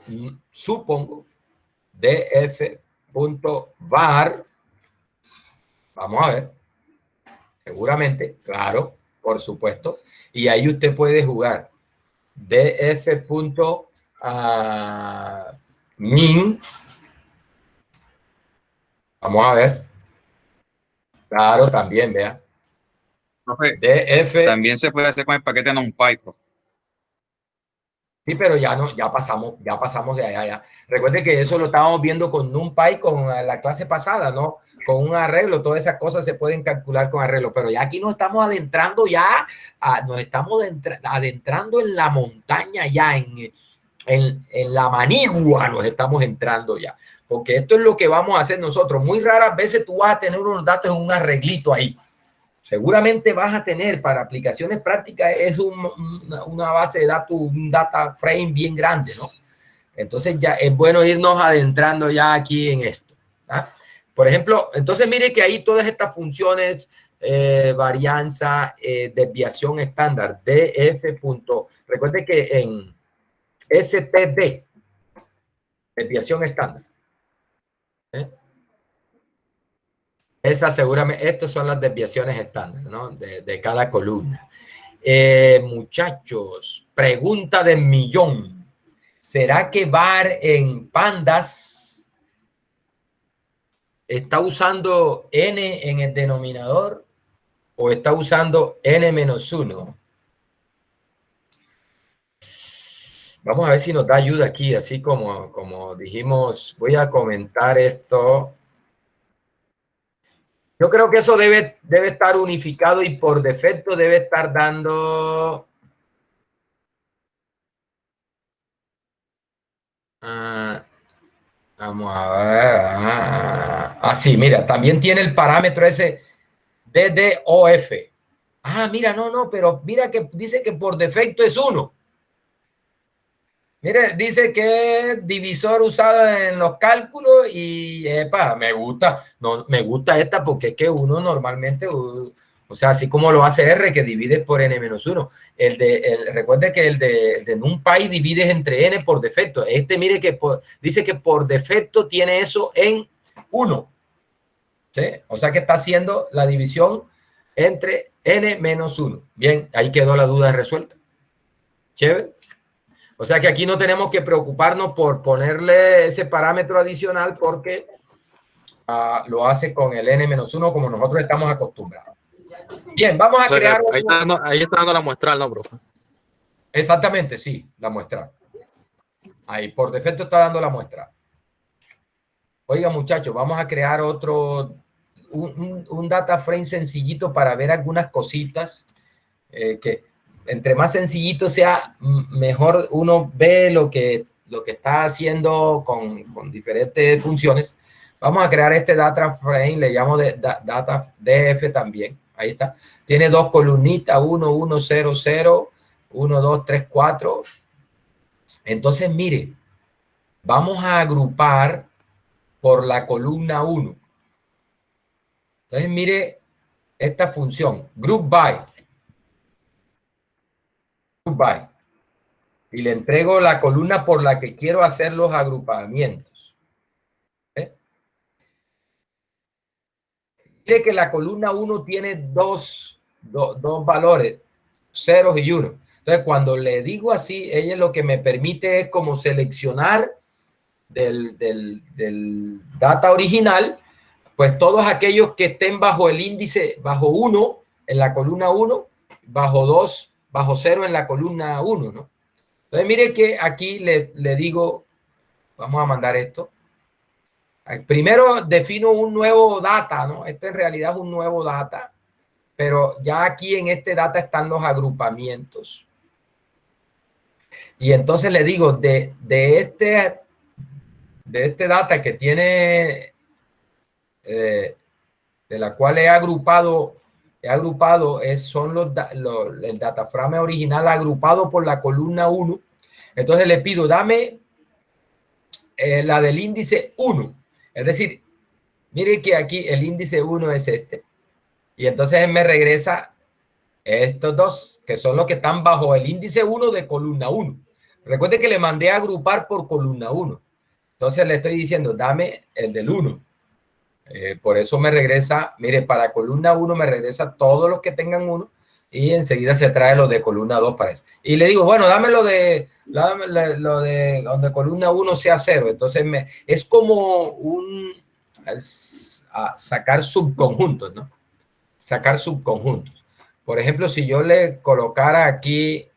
df.var, vamos a ver, seguramente, claro, por supuesto, y ahí usted puede jugar df.min. Vamos a ver. Claro, también, vea. Profe, DF. también se puede hacer con el paquete NumPy, profe. Sí, pero ya pasamos de allá ya. Recuerde que eso lo estábamos viendo con NumPy con la clase pasada, ¿no? Con un arreglo, todas esas cosas se pueden calcular con arreglo, pero ya aquí nos estamos adentrando ya, nos estamos adentrando en la montaña ya, en la manigua nos estamos entrando ya, porque esto es lo que vamos a hacer nosotros. Muy raras veces tú vas a tener unos datos en un arreglito ahí. Seguramente vas a tener para aplicaciones prácticas es una base de datos, un data frame bien grande, ¿no? Entonces ya es bueno irnos adentrando ya aquí en esto. ¿Ah? Por ejemplo, entonces mire que ahí todas estas funciones, varianza, desviación estándar, df. Recuerde que en STD, desviación estándar. Esas seguramente, estas son las desviaciones estándar, ¿no? De cada columna. Muchachos, pregunta de millón. ¿Será que VAR en pandas está usando n en el denominador o está usando n-1? Vamos a ver si nos da ayuda aquí, así como dijimos. Voy a comentar esto. Yo creo que eso debe estar unificado y por defecto debe estar dando... vamos a ver. Sí, mira, también tiene el parámetro ese DDOF. Mira, no, pero mira que dice que por defecto es 1. Mire, dice que es divisor usado en los cálculos y me gusta, no, me gusta esta porque es que uno normalmente, o sea, así como lo hace R, que divide por n-1. Recuerde que el de NumPy divides entre n por defecto. Mire que dice que por defecto tiene eso en 1. ¿Sí? O sea que está haciendo la división entre n-1. Bien, ahí quedó la duda resuelta. Chévere. O sea que aquí no tenemos que preocuparnos por ponerle ese parámetro adicional porque lo hace con el n-1 como nosotros estamos acostumbrados. Bien, vamos a crear... Ahí está dando la muestral, ¿no, profe? Exactamente, sí, la muestral. Ahí, por defecto está dando la muestra. Oiga, muchachos, vamos a crear un data frame sencillito para ver algunas cositas que... Entre más sencillito sea, mejor uno ve lo que está haciendo con diferentes funciones. Vamos a crear este data frame, le llamo data DF también. Ahí está. Tiene dos columnitas, 1, 1, 0, 0, 1, 2, 3, 4. Entonces, mire, vamos a agrupar por la columna 1. Entonces, mire esta función, group by. Y le entrego la columna por la que quiero hacer los agrupamientos. Mire que la columna 1 tiene dos valores, ceros y 1. Entonces, cuando le digo así, ella lo que me permite es como seleccionar del data original, pues todos aquellos que estén bajo el índice, bajo 1 en la columna 1, bajo 2, bajo 0 en la columna 1, ¿no? Entonces, mire que aquí le digo, vamos a mandar esto. Primero defino un nuevo data, ¿no? Este en realidad es un nuevo data, pero ya aquí en este data están los agrupamientos. Y entonces le digo, de este data que tiene, de la cual he agrupado son el data frame original agrupado por la columna 1. Entonces le pido, dame la del índice 1. Es decir, mire que aquí el índice 1 es este. Y entonces él me regresa estos dos, que son los que están bajo el índice 1 de columna 1. Recuerde que le mandé a agrupar por columna 1. Entonces le estoy diciendo, dame el del 1. Por eso me regresa, mire, para columna 1 me regresa todos los que tengan 1 y enseguida se trae los de columna 2 para eso. Y le digo, bueno, dame lo de donde columna 1 sea 0. Entonces es como sacar subconjuntos, ¿no? Sacar subconjuntos. Por ejemplo, si yo le colocara aquí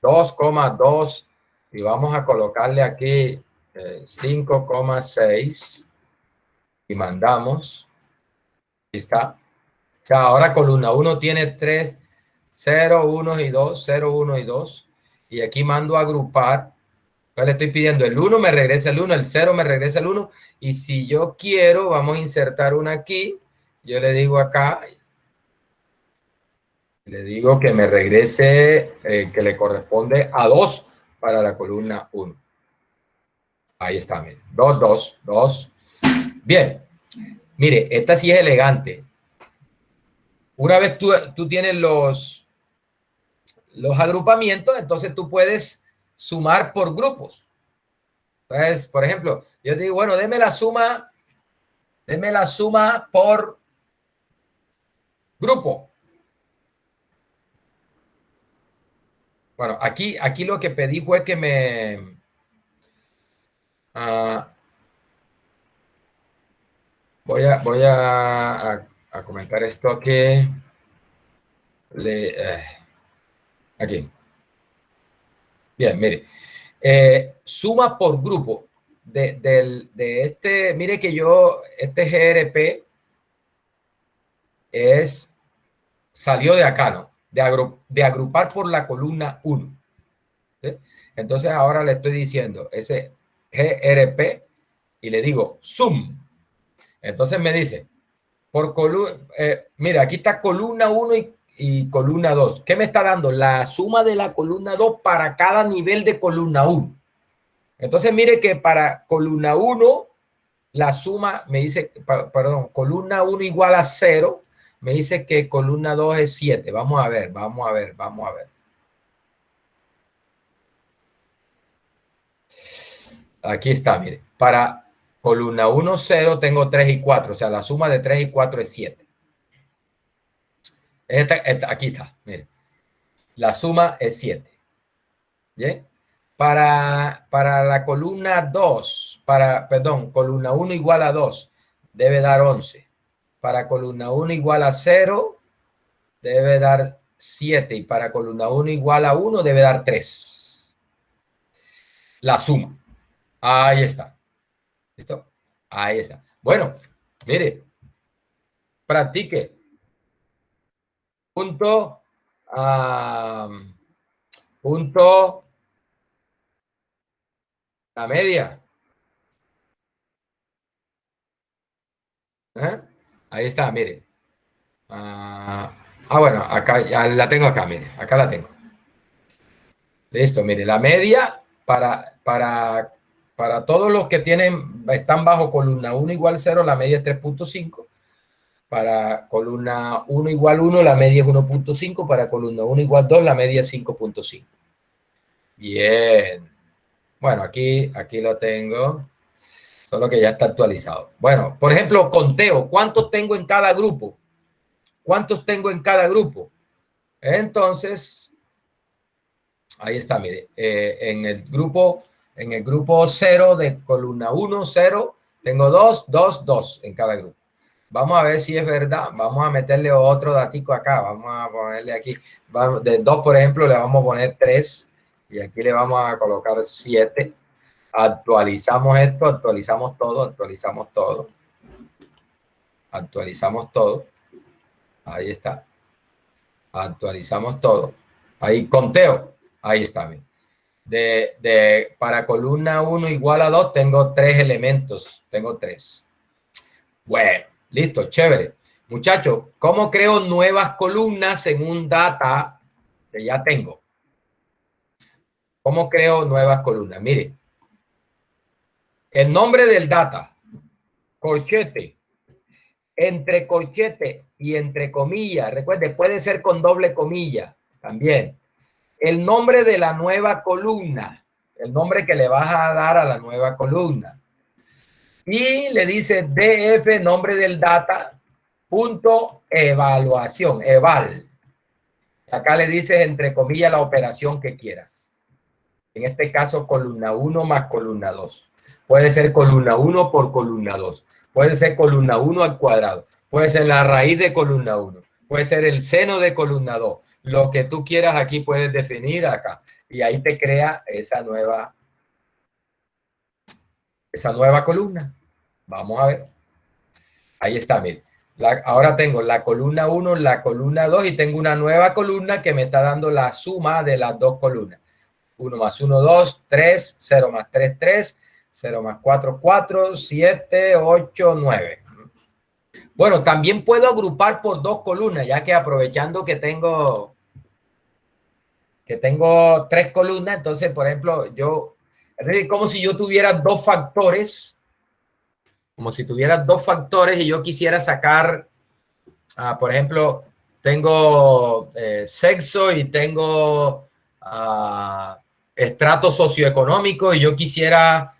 2,2 y vamos a colocarle aquí 5,6 y mandamos, y está. O sea, ahora columna 1 tiene 3, 0, 1 y 2, 0, 1 y 2. Y aquí mando a agrupar. Entonces le estoy pidiendo el 1, me regresa el 1, el 0 me regresa el 1. Y si yo quiero, vamos a insertar una aquí. Yo le digo acá, le digo que me regrese, que le corresponde a 2 para la columna 1. Ahí está, mire. 2, 2, 2. Bien. Mire, esta sí es elegante. Una vez tú tienes los agrupamientos, entonces tú puedes sumar por grupos. Entonces, por ejemplo, yo te digo, bueno, deme la suma por grupo. Bueno, aquí lo que pedí fue que me... voy a comentar esto aquí. Aquí. Bien, mire. Suma por grupo de este, mire que este GRP salió de acá, ¿no? De agrupar por la columna 1. ¿Sí? Entonces ahora le estoy diciendo ese GRP y le digo sum. Entonces me dice, por columna, mira, aquí está columna 1 y columna 2. ¿Qué me está dando? La suma de la columna 2 para cada nivel de columna 1. Entonces mire que para columna 1, la suma me dice, perdón, columna 1 igual a 0, me dice que columna 2 es 7. Vamos a ver. Aquí está, mire. Para columna 1, 0, tengo 3 y 4. O sea, la suma de 3 y 4 es 7. Aquí está, mire. La suma es 7. ¿Bien? Para la columna 2, perdón, columna 1 igual a 2, debe dar 11. Para columna 1 igual a 0, debe dar 7. Y para columna 1 igual a 1, debe dar 3. La suma. Ahí está. ¿Listo? Ahí está. Bueno, mire. Practique. Punto. Punto. La media. Ahí está, mire. Bueno, acá ya la tengo acá, mire. Acá la tengo. Listo, mire. La media para todos los que están bajo columna 1 igual 0, la media es 3.5. Para columna 1 igual 1, la media es 1.5. Para columna 1 igual 2, la media es 5.5. Bien. Bueno, aquí lo tengo. Solo que ya está actualizado. Bueno, por ejemplo, conteo. ¿Cuántos tengo en cada grupo? ¿Cuántos tengo en cada grupo? Entonces, ahí está, mire. En el grupo 0 de columna 1, 0, tengo 2, 2, 2 en cada grupo. Vamos a ver si es verdad. Vamos a meterle otro datico acá. Vamos a ponerle aquí. De 2, por ejemplo, le vamos a poner 3. Y aquí le vamos a colocar 7. Actualizamos esto, actualizamos todo. Ahí está. Actualizamos todo. Ahí conteo. Ahí está. Para columna 1 igual a 2 tengo 3 elementos. Tengo 3. Bueno, listo, chévere. Muchachos, ¿cómo creo nuevas columnas en un data que ya tengo? ¿Cómo creo nuevas columnas? Mire. El nombre del data, corchete, entre corchete y entre comillas, recuerde, puede ser con doble comilla también. El nombre de la nueva columna, el nombre que le vas a dar a la nueva columna. Y le dice DF, nombre del data, punto evaluación, eval. Acá le dices entre comillas la operación que quieras. En este caso, columna 1 más columna 2. Puede ser columna 1 por columna 2. Puede ser columna 1 al cuadrado. Puede ser la raíz de columna 1. Puede ser el seno de columna 2. Lo que tú quieras aquí puedes definir acá. Y ahí te crea esa nueva columna. Vamos a ver. Ahí está, mire. Ahora tengo la columna 1, la columna 2 y tengo una nueva columna que me está dando la suma de las dos columnas. 1 más 1, 2, 3, 0 más 3, 3. 0 más 4, 4, 7, 8, 9. Bueno, también puedo agrupar por dos columnas, ya que aprovechando que tengo 3 columnas, entonces, por ejemplo, es como si yo tuviera dos factores, y yo quisiera sacar, por ejemplo, tengo sexo y tengo estrato socioeconómico y yo quisiera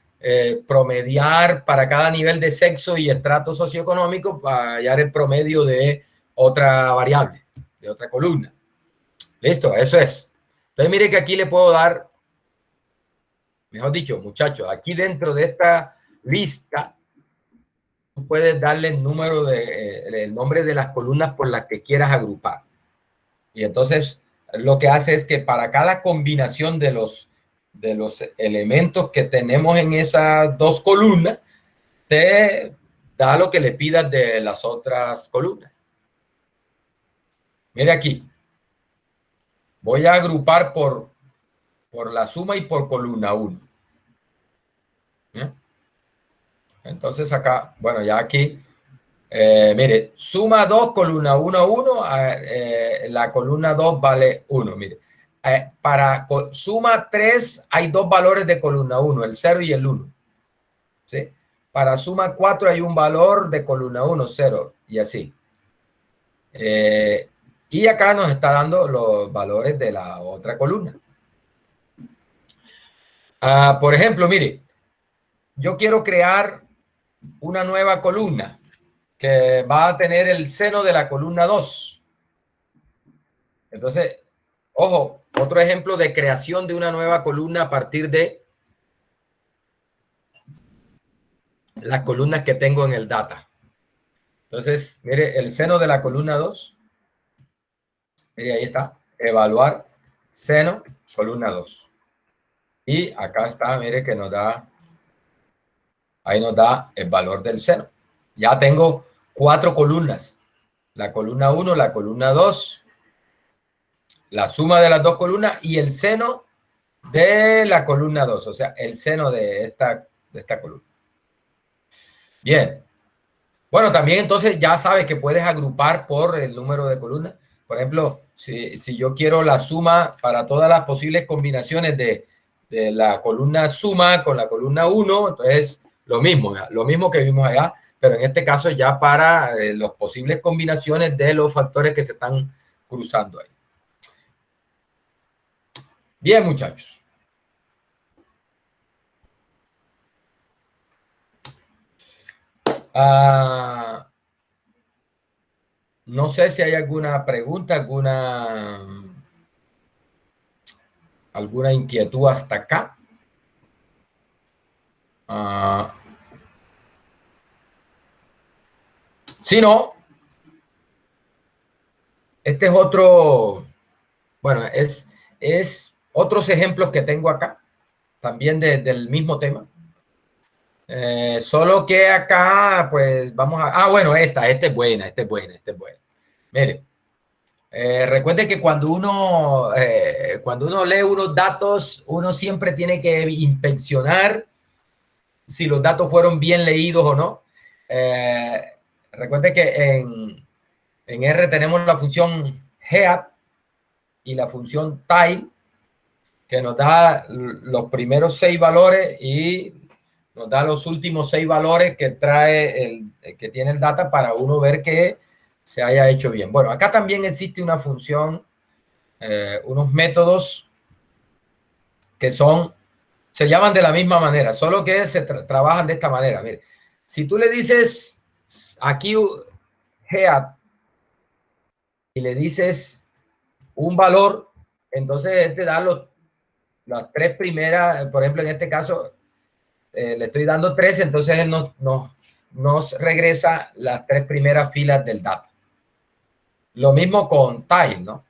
promediar para cada nivel de sexo y estrato socioeconómico para hallar el promedio de otra variable, de otra columna. Listo, eso es. Entonces, mire que aquí le puedo dar, mejor dicho, muchachos, aquí dentro de esta lista, tú puedes darle el nombre de las columnas por las que quieras agrupar. Y entonces, lo que hace es que para cada combinación de los elementos que tenemos en esas dos columnas, te da lo que le pidas de las otras columnas. Mire aquí. Voy a agrupar por la suma y por columna 1. Entonces acá, bueno, ya aquí, mire, suma 2, columna 1, 1, la columna 2 vale 1, mire. Para suma 3 hay dos valores de columna 1, el 0 y el 1. ¿Sí? Para suma 4 hay un valor de columna 1, 0 y así. Y acá nos está dando los valores de la otra columna. Por ejemplo, mire, yo quiero crear una nueva columna que va a tener el seno de la columna 2. Entonces, ojo, otro ejemplo de creación de una nueva columna a partir de las columnas que tengo en el data. Entonces, mire, el seno de la columna 2. Mire, ahí está. Evaluar seno, columna 2. Y acá está, mire que nos da, ahí nos da el valor del seno. Ya tengo 4 columnas. La columna 1, la columna 2, la suma de las dos columnas y el seno de la columna 2. O sea, el seno de esta columna. Bien. Bueno, también entonces ya sabes que puedes agrupar por el número de columnas. Por ejemplo, si yo quiero la suma para todas las posibles combinaciones de la columna suma con la columna 1, entonces lo mismo que vimos allá, pero en este caso ya para las posibles combinaciones de los factores que se están cruzando ahí. Bien, muchachos. No sé si hay alguna pregunta, alguna inquietud hasta acá. Si no, este es otro, bueno, es otros ejemplos que tengo acá, también del mismo tema. Solo que acá, pues vamos a... bueno, esta es buena. Mire, recuerde que cuando uno lee unos datos, uno siempre tiene que inspeccionar si los datos fueron bien leídos o no. Recuerde que en R tenemos la función head y la función tile, que nos da los primeros 6 valores y nos da los últimos 6 valores que trae que tiene el data para uno ver que se haya hecho bien. Bueno, acá también existe una función, unos métodos que se llaman de la misma manera, solo que se trabajan de esta manera. Mire, si tú le dices aquí head y le dices un valor, entonces él te da las 3 primeras, por ejemplo, en este caso, le estoy dando 3, entonces él nos regresa las 3 primeras filas del data. Lo mismo con tile, ¿no?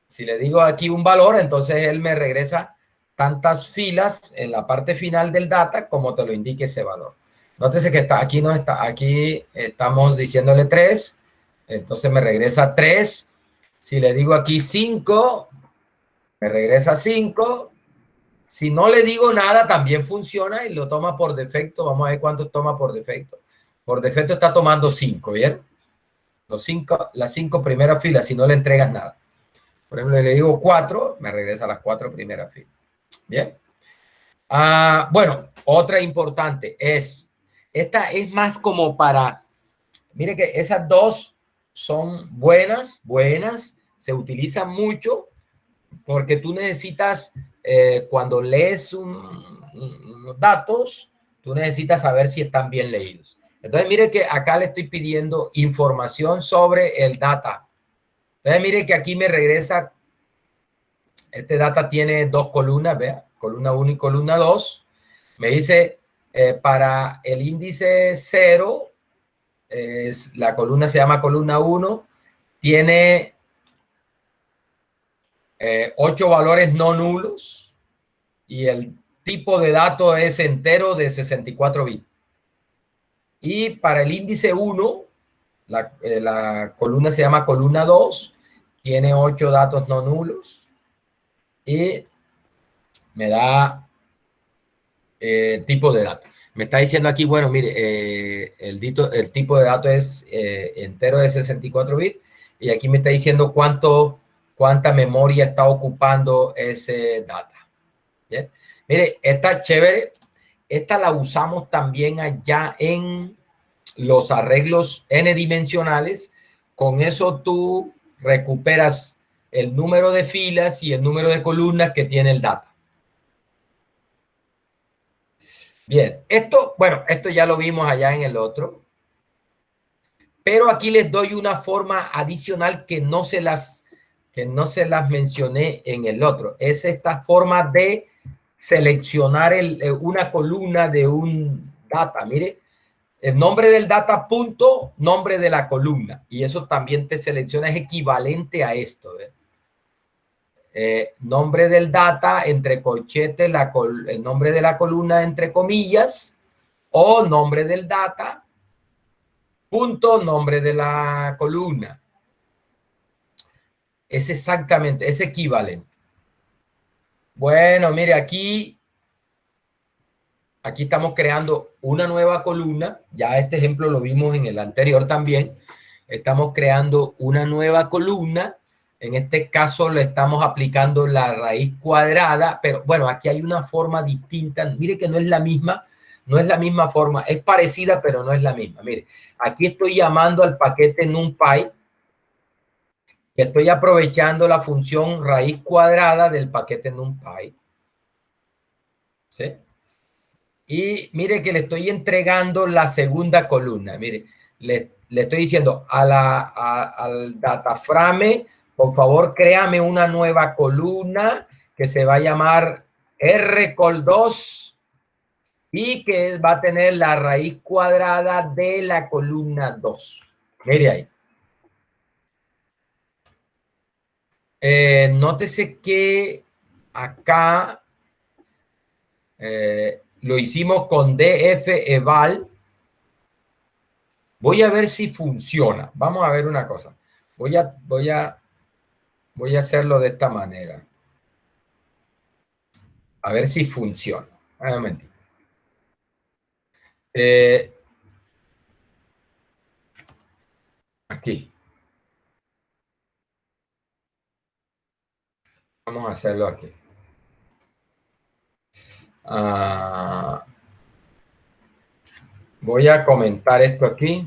Si le digo aquí un valor, entonces él me regresa tantas filas en la parte final del data como te lo indique ese valor. Nótese que aquí estamos diciéndole 3, entonces me regresa 3. Si le digo aquí 5, me regresa 5. Si no le digo nada, también funciona y lo toma por defecto. Vamos a ver cuánto toma por defecto. Por defecto está tomando 5, ¿bien? Las 5 primeras filas, si no le entregas nada. Por ejemplo, le digo 4, me regresa las 4 primeras filas. ¿Bien? Bueno, otra importante esta es más como para, mire que esas dos son buenas, se utilizan mucho porque tú necesitas, cuando lees unos datos, tú necesitas saber si están bien leídos. Entonces, mire que acá le estoy pidiendo información sobre el data. Entonces, mire que aquí me regresa Este data tiene dos columnas, vea, columna 1 y columna 2. Me dice, para el índice 0, la columna se llama columna 1, tiene 8 valores no nulos y el tipo de dato es entero de 64 bits. Y para el índice 1, la columna se llama columna 2, tiene 8 datos no nulos y me da tipo de dato. Me está diciendo aquí, bueno, mire, el tipo de dato es entero de 64 bits y aquí me está diciendo cuánta memoria está ocupando ese data. ¿Bien? Mire, esta chévere, esta la usamos también allá en los arreglos n-dimensionales. Con eso tú recuperas el número de filas y el número de columnas que tiene el data. Bien, esto ya lo vimos allá en el otro. Pero aquí les doy una forma adicional que no se las mencioné en el otro. Es esta forma de seleccionar una columna de un data. Mire, el nombre del data punto, nombre de la columna. Y eso también te selecciona, es equivalente a esto. Nombre del data, entre corchetes, el nombre de la columna, entre comillas, o nombre del data, punto, nombre de la columna. Es exactamente, es equivalente. Bueno, mire, aquí estamos creando una nueva columna. Ya este ejemplo lo vimos en el anterior también. Estamos creando una nueva columna. En este caso le estamos aplicando la raíz cuadrada, pero bueno, aquí hay una forma distinta. Mire que no es la misma forma. Es parecida, pero no es la misma. Mire, aquí estoy llamando al paquete NumPy. Estoy aprovechando la función raíz cuadrada del paquete NumPy. ¿Sí? Y mire que le estoy entregando la segunda columna. Mire, le estoy diciendo al dataframe, por favor, créame una nueva columna que se va a llamar rcol2 y que va a tener la raíz cuadrada de la columna 2. Mire ahí. Nótese que acá lo hicimos con df eval. Voy a ver si funciona. Vamos a ver una cosa. Voy a hacerlo de esta manera. A ver si funciona. Un momentito. Aquí. Vamos a hacerlo aquí. Voy a comentar esto aquí.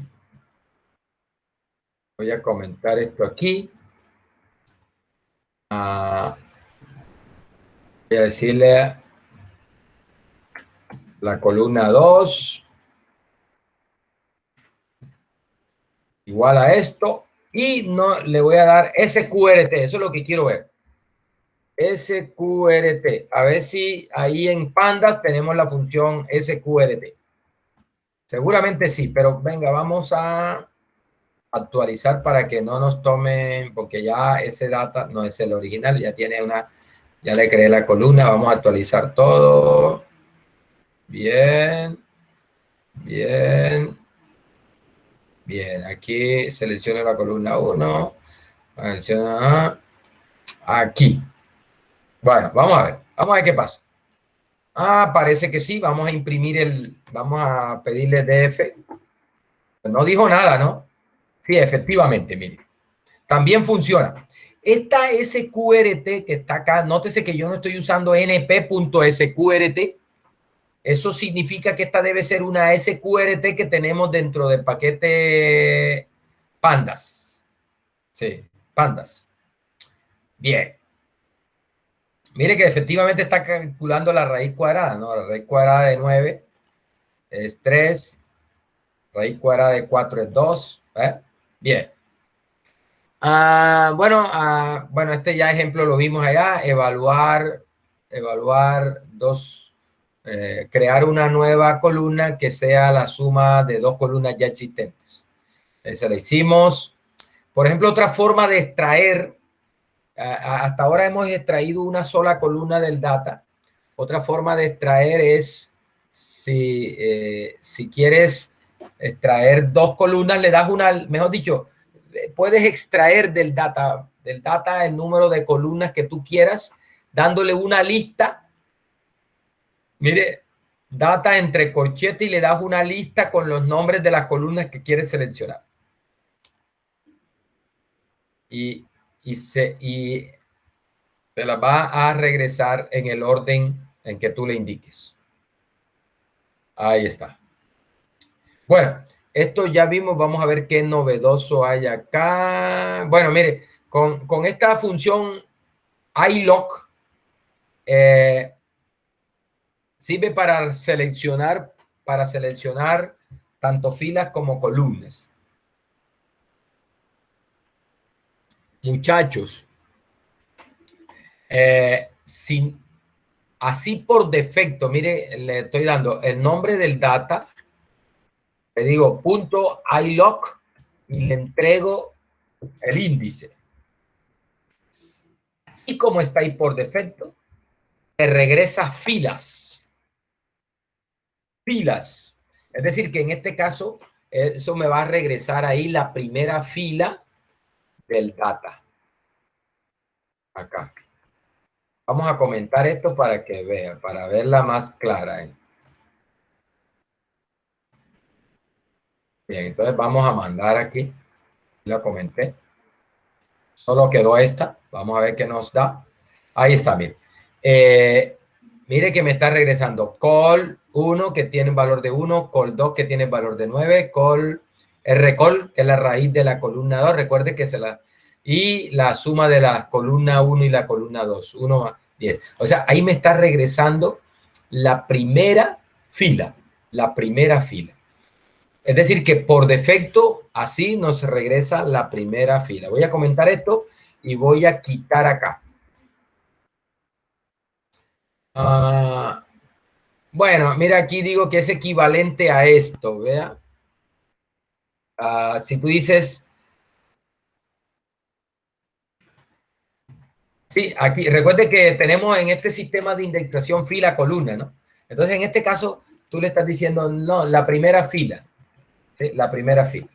Voy a comentar esto aquí. Voy a decirle la columna 2 igual a esto y no le voy a dar SQRT. Eso es lo que quiero ver. SQRT. A ver si ahí en Pandas tenemos la función SQRT. Seguramente sí, pero venga, vamos a actualizar para que no nos tomen, porque ya ese data no es el original, ya tiene ya le creé la columna, vamos a actualizar todo. Bien, bien, bien, aquí selecciono la columna 1, aquí. Bueno, vamos a ver qué pasa. Parece que sí, vamos a imprimir vamos a pedirle DF. No dijo nada, ¿no? Sí, efectivamente, mire. También funciona. Esta SQRT que está acá, nótese que yo no estoy usando np.sqrt. Eso significa que esta debe ser una SQRT que tenemos dentro del paquete Pandas. Sí, Pandas. Bien. Mire que efectivamente está calculando la raíz cuadrada, ¿no? La raíz cuadrada de 9 es 3. Raíz cuadrada de 4 es 2. Bien. Bueno, este ya ejemplo lo vimos allá. Evaluar crear una nueva columna que sea la suma de dos columnas ya existentes. Eso lo hicimos. Por ejemplo, otra forma de extraer, hasta ahora hemos extraído una sola columna del data. Otra forma de extraer es, si quieres extraer dos columnas, le das mejor dicho, puedes extraer del data el número de columnas que tú quieras, dándole una lista. Mire, data entre corchetes y le das una lista con los nombres de las columnas que quieres seleccionar. Y te las va a regresar en el orden en que tú le indiques. Ahí está. Bueno, esto ya vimos. Vamos a ver qué novedoso hay acá. Bueno, mire, con esta función iLock, sirve para seleccionar tanto filas como columnas. Muchachos, así por defecto, mire, le estoy dando el nombre del data, le digo .iLock y le entrego el índice. Así como está ahí por defecto, te regresa filas. Filas. Es decir, que en este caso, eso me va a regresar ahí la primera fila del data. Acá. Vamos a comentar esto para que vean, para verla más clara. Bien, entonces vamos a mandar aquí. La comenté. Solo quedó esta. Vamos a ver qué nos da. Ahí está, bien. Mire que me está regresando call 1 que tiene un valor de 1, call 2 que tiene valor de 9, rcall que es la raíz de la columna 2, recuerde que y la suma de la columna 1 y la columna 2, 1 más 10. O sea, ahí me está regresando la primera fila, Es decir, que por defecto así nos regresa la primera fila. Voy a comentar esto y voy a quitar acá. Bueno, mira, aquí digo que es equivalente a esto, ¿vea? Si tú dices... Sí, aquí, recuerde que tenemos en este sistema de indexación fila, columna, ¿no? Entonces, en este caso, tú le estás diciendo, no, la primera fila. ¿Sí? La primera fila.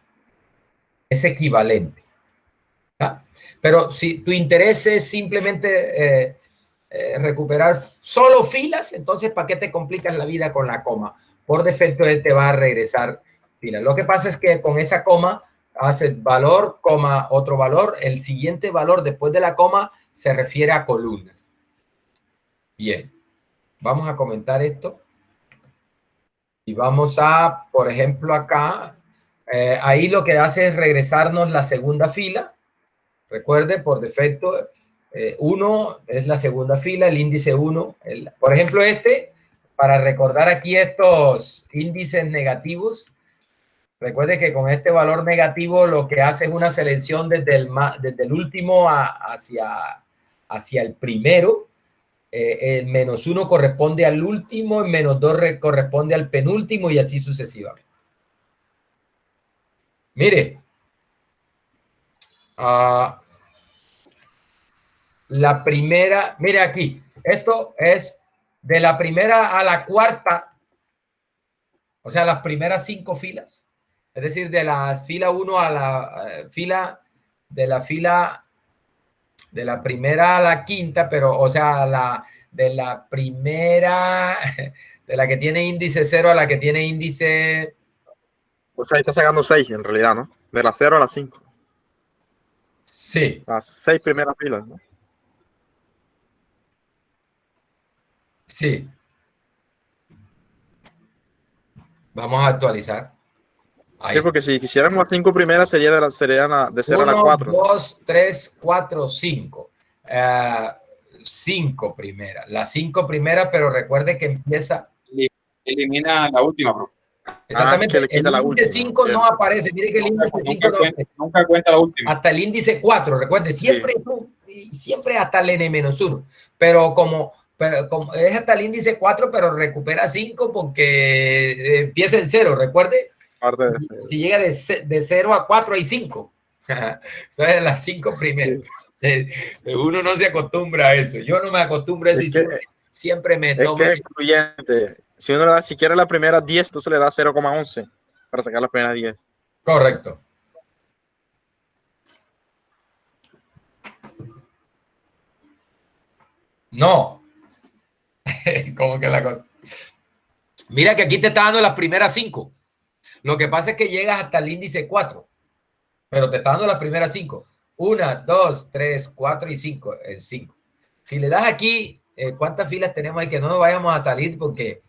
Es equivalente. ¿Ah? Pero si tu interés es simplemente... recuperar solo filas, entonces ¿para qué te complicas la vida con la coma? Por defecto él te va a regresar filas. Lo que pasa es que con esa coma hace valor, coma, otro valor. El siguiente valor después de la coma se refiere a columnas. Bien, vamos a comentar esto. Y vamos a, por ejemplo, acá, ahí lo que hace es regresarnos la segunda fila. Recuerde, por defecto, 1 es la segunda fila, el índice 1. Por ejemplo, para recordar aquí estos índices negativos, recuerde que con este valor negativo lo que hace es una selección desde el último hacia el primero. El -1 corresponde al último, el -2 corresponde al penúltimo y así sucesivamente. Mire. La primera, mire aquí, esto es de la primera a la cuarta, o sea, las primeras 5 filas, es decir, de la fila 1 a la fila, de la primera a la quinta, pero, o sea, de la primera, de la que tiene índice 0 a la que tiene índice... Pues ahí está sacando 6 en realidad, ¿no? De la 0 a la 5. Sí. Las 6 primeras filas, ¿no? Sí. Vamos a actualizar. Ahí. Sí, porque si quisiéramos las 5 primeras serían de 0 a la 4. 1, 2, 3, 4, 5. 5 primeras. Las 5 primeras, pero recuerde que empieza... Elimina la última, bro. Exactamente. Que le quita el la índice última, 5 no ¿cierto? aparece. Mire que el índice 5 nunca cuenta la última. hasta el índice 4, recuerde, siempre, siempre hasta el n-1. Pero como es hasta el índice 4, pero recupera 5 porque empieza en 0, recuerde. Si llega de 0 a 4 hay 5. Entonces las 5 primeras. Uno no se acostumbra a eso. Yo no me acostumbro a eso y siempre me tomo. Es que es excluyente. Si uno le da, si quiere la primera 10, entonces le da 0,11 para sacar las primeras 10. Correcto. No. ¿Cómo que es la cosa? Mira que aquí te está dando las primeras 5. Lo que pasa es que llegas hasta el índice 4. Pero te está dando las primeras 5. 1, 2, 3, 4 y 5. El 5. Si le das aquí, ¿cuántas filas tenemos ahí? Que no nos vayamos a salir porque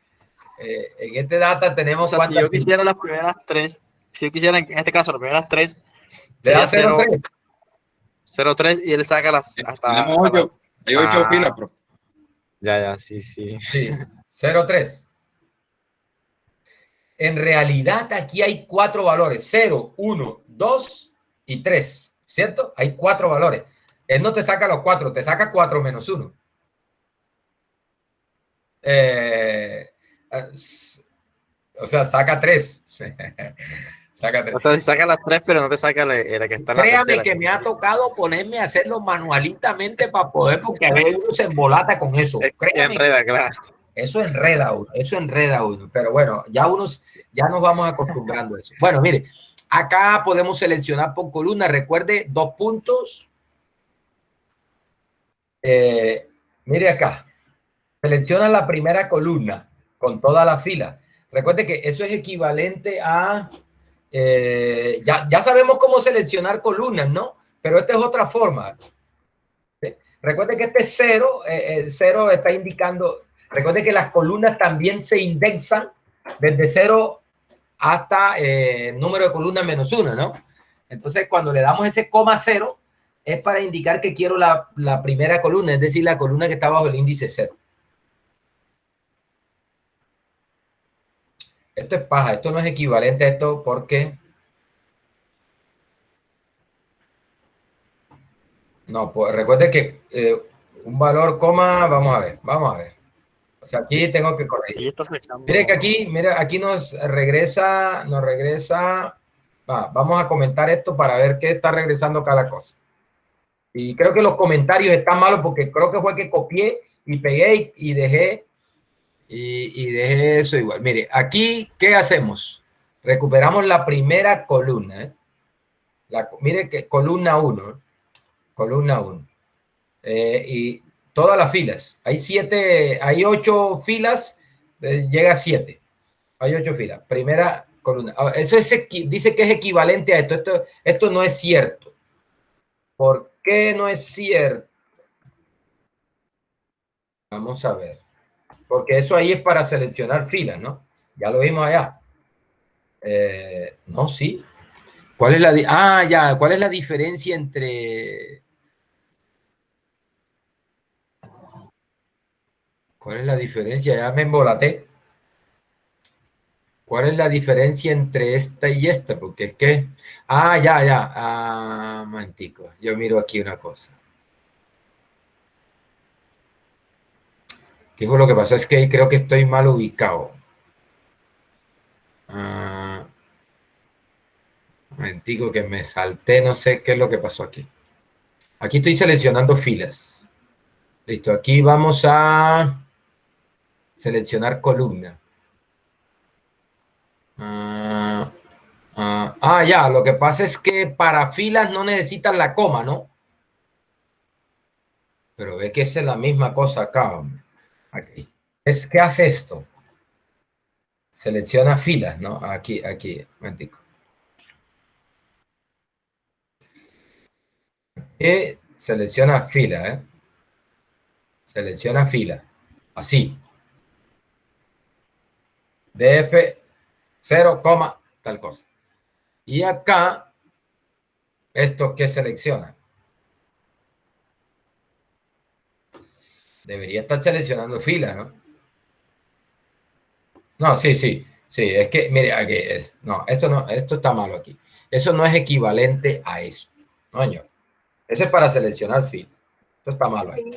en este data tenemos. O sea, si yo quisiera las primeras 3, si yo quisiera en este caso las primeras 3, le da 0,3. 0,3 y él saca las hasta. Tenemos 8. Hay 8 filas, profe. Ya, sí. Sí, 0,3. En realidad aquí hay 4 valores, 0, 1, 2 y 3, ¿cierto? Hay 4 valores. Él no te saca los 4, te saca 4 menos 1. O sea, saca 3. Saca 3. O sea, saca las 3, pero no te saca la que está en la Créame tercera. que me ha tocado ponerme a hacerlo manualitamente para poder, porque a veces uno se embolata con eso. Créame, enreda, claro. Eso enreda uno. Pero bueno, ya nos vamos acostumbrando a eso. Bueno, mire, acá podemos seleccionar por columna. Recuerde, 2 puntos. Mire acá. Selecciona la primera columna con toda la fila. Recuerde que eso es equivalente a... ya sabemos cómo seleccionar columnas, ¿no? Pero esta es otra forma. ¿Sí? Recuerde que este 0, el 0 está indicando... Recuerde que las columnas también se indexan desde 0 hasta número de columnas menos 1, ¿no? Entonces, cuando le damos ese coma 0, es para indicar que quiero la primera columna, es decir, la columna que está bajo el índice 0. Esto es paja, esto no es equivalente a esto porque... No, pues recuerde que un valor coma, vamos a ver. O sea, aquí tengo que corregir. Mire que aquí nos regresa, vamos a comentar esto para ver qué está regresando cada cosa. Y creo que los comentarios están malos porque creo que fue que copié y pegué y dejé eso igual. Mire, aquí, ¿qué hacemos? Recuperamos la primera columna. Mire que columna 1. Columna 1. Y todas las filas. Hay 8 filas, llega a 7. Hay 8 filas. Primera columna. Eso dice que es equivalente a esto. Esto no es cierto. ¿Por qué no es cierto? Vamos a ver. Porque eso ahí es para seleccionar filas, ¿no? Ya lo vimos allá. No, sí. ¿Cuál es ¿cuál es la diferencia entre... ¿Cuál es la diferencia? Ya me embolaté. ¿Cuál es la diferencia entre esta y esta? Porque es que... Momentico. Yo miro aquí una cosa. ¿Qué fue lo que pasó? Es que creo que estoy mal ubicado. Momentico que me salté. No sé qué es lo que pasó aquí. Aquí estoy seleccionando filas. Listo. Aquí vamos a seleccionar columna. Ya, lo que pasa es que para filas no necesitan la coma, ¿no? Pero ve que es la misma cosa acá. Aquí. ¿Qué hace esto? Selecciona filas, ¿no? Aquí, momentico. Y selecciona fila, ¿eh? Selecciona fila. Así. DF 0, tal cosa. Y acá, ¿esto qué selecciona? Debería estar seleccionando fila, ¿no? No, sí. Sí, es que, mire, aquí es, no, esto está malo aquí. Eso no es equivalente a eso. No, señor. Ese es para seleccionar fila. Esto está malo ahí.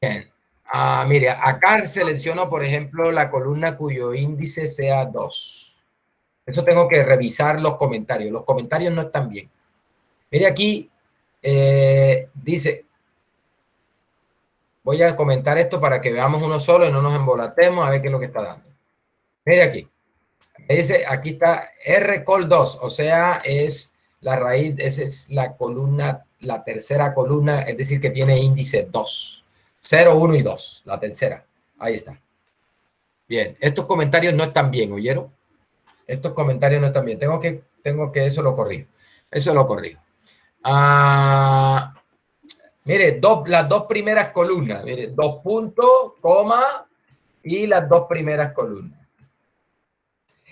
Bien. Mire, acá selecciono, por ejemplo, la columna cuyo índice sea 2. Eso tengo que revisar los comentarios. Los comentarios no están bien. Mire aquí, dice, voy a comentar esto para que veamos uno solo y no nos embolatemos a ver qué es lo que está dando. Mire aquí. Dice, aquí está RCOL2, o sea, es la raíz, esa es la columna, la tercera columna, es decir, que tiene índice 2. 0, 1 y 2, la tercera. Ahí está. Bien, estos comentarios no están bien, ¿oyeron? Estos comentarios no están bien. Tengo que eso lo corrijo. Eso lo corrijo. Mire, las dos primeras columnas. Mire, 2 puntos, coma, y las dos primeras columnas.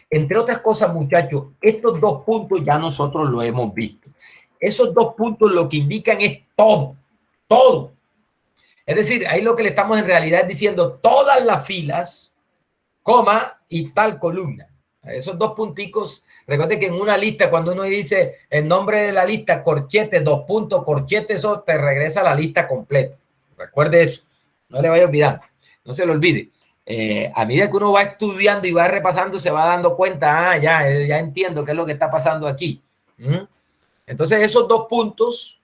Entre otras cosas, muchachos, estos 2 puntos ya nosotros lo hemos visto. Esos 2 puntos lo que indican es todo, todo. Es decir, ahí lo que le estamos en realidad diciendo, todas las filas, coma, y tal columna. Esos 2 punticos, recuerde que en una lista, cuando uno dice el nombre de la lista, corchete, 2 puntos, corchete, eso te regresa a la lista completa. Recuerde eso, no le vaya a olvidar, no se lo olvide. A medida que uno va estudiando y va repasando, se va dando cuenta, ya entiendo qué es lo que está pasando aquí. Entonces, esos 2 puntos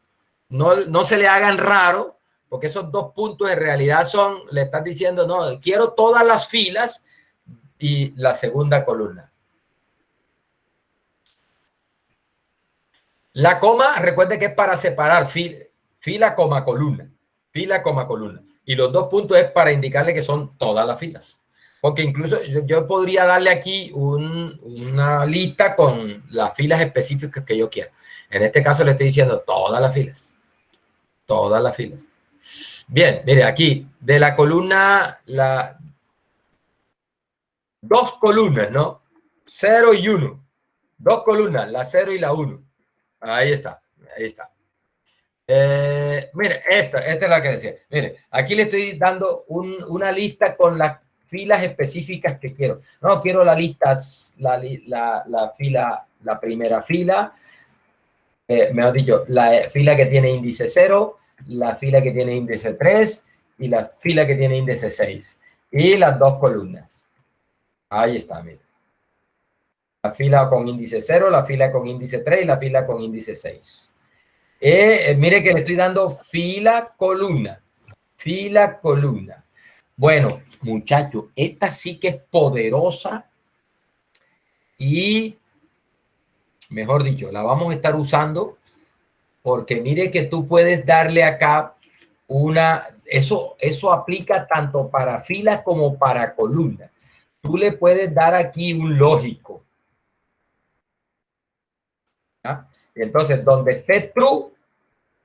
no se le hagan raro, porque esos 2 puntos en realidad le están diciendo, no, quiero todas las filas y la segunda columna. La coma, recuerde que es para separar fila, coma, columna. Fila, coma, columna. Y los 2 puntos es para indicarle que son todas las filas. Porque incluso yo podría darle aquí una lista con las filas específicas que yo quiera. En este caso le estoy diciendo todas las filas. Todas las filas. Bien, mire, aquí de la columna, 2 columnas, ¿no? 0 y 1. 2 columnas, la 0 y la 1. Ahí está, ahí está. Mire, esta es la que decía. Mire, aquí le estoy dando una lista con las filas específicas que quiero. No, quiero la lista, la primera fila, mejor dicho, la fila que tiene índice 0, la fila que tiene índice 3 y la fila que tiene índice 6. Y las 2 columnas. Ahí está, mire. La fila con índice 0, la fila con índice 3 y la fila con índice 6. Mire que le estoy dando fila, columna. Fila, columna. Bueno, muchachos, esta sí que es poderosa y, mejor dicho, la vamos a estar usando porque mire que tú puedes darle acá eso aplica tanto para filas como para columnas. Tú le puedes dar aquí un lógico. ¿Ah? Entonces, donde esté true,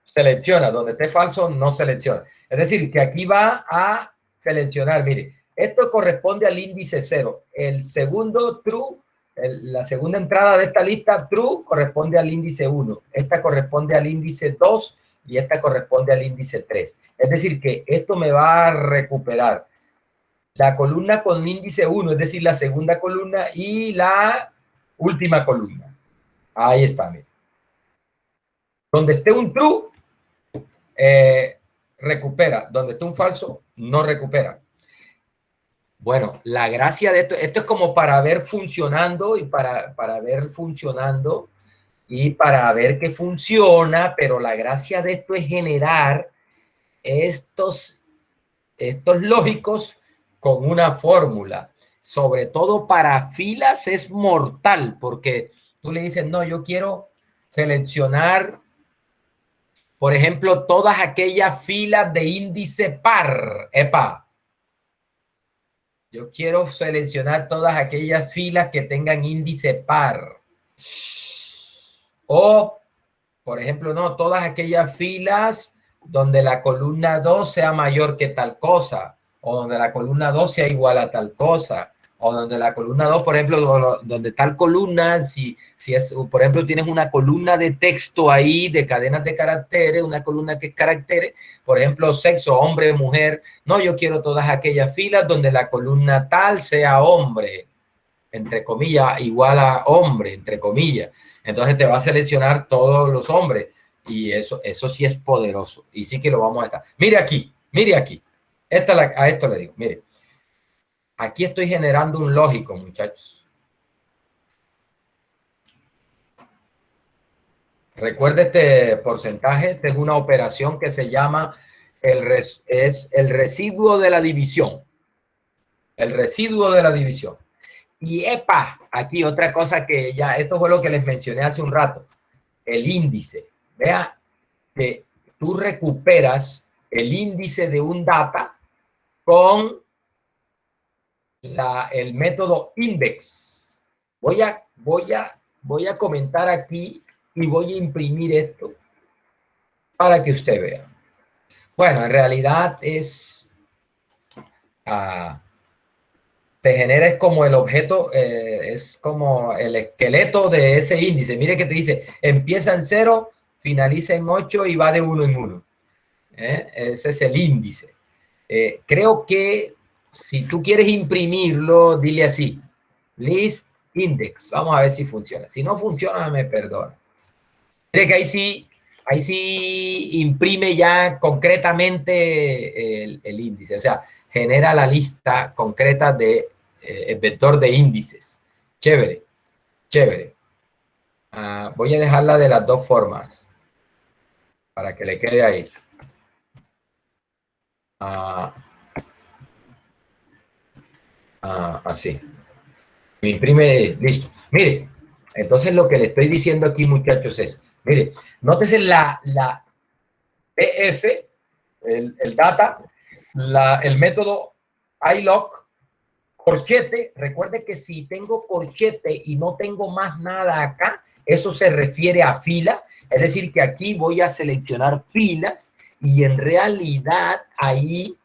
selecciona. Donde esté falso, no selecciona. Es decir, que aquí va a seleccionar. Mire, esto corresponde al índice 0. El segundo true, la segunda entrada de esta lista true corresponde al índice 1. Esta corresponde al índice 2 y esta corresponde al índice 3. Es decir, que esto me va a recuperar la columna con índice 1, es decir, la segunda columna y la última columna. Ahí está, mire. Donde esté un true, recupera. Donde esté un falso, no recupera. Bueno, la gracia de esto es como para ver funcionando y para ver funcionando y para ver que funciona, pero la gracia de esto es generar estos lógicos con una fórmula. Sobre todo para filas es mortal, porque tú le dices, no, yo quiero seleccionar, por ejemplo, todas aquellas filas de índice par. ¡Epa! Yo quiero seleccionar todas aquellas filas que tengan índice par. O, por ejemplo, no, todas aquellas filas donde la columna 2 sea mayor que tal cosa, o donde la columna 2 sea igual a tal cosa, o donde la columna 2, por ejemplo, donde tal columna, si es, por ejemplo, tienes una columna de texto ahí, de cadenas de caracteres, una columna que es caracteres, por ejemplo, sexo, hombre, mujer, no, yo quiero todas aquellas filas donde la columna tal sea hombre, entre comillas, igual a hombre, entre comillas. Entonces te va a seleccionar todos los hombres, y eso sí es poderoso, y sí que lo vamos a estar. Mire aquí, mire aquí. A esto le digo, mire. Aquí estoy generando un lógico, muchachos. Recuerde este porcentaje. Esta es una operación que se llama es el residuo de la división. El residuo de la división. Y epa, aquí otra cosa que ya, esto fue lo que les mencioné hace un rato. El índice. Vea que tú recuperas el índice de un data con el método index. Voy a comentar aquí y voy a imprimir esto para que usted vea. Bueno, en realidad es te genera es como el objeto, es como el esqueleto de ese índice. Mire que te dice, empieza en 0, finaliza en 8 y va de 1 en 1. Ese es el índice. Creo que si tú quieres imprimirlo, dile así, list index. Vamos a ver si funciona. Si no funciona, me perdona. Mire que ahí sí imprime ya concretamente el índice. O sea, genera la lista concreta de el vector de índices. Chévere, chévere. Voy a dejarla de las dos formas para que le quede ahí. Así. Me imprime, listo. Mire, entonces lo que le estoy diciendo aquí, muchachos, es, mire, nótese la EF, el data, el método iLock, corchete. Recuerde que si tengo corchete y no tengo más nada acá, eso se refiere a fila. Es decir, que aquí voy a seleccionar filas y en realidad ahí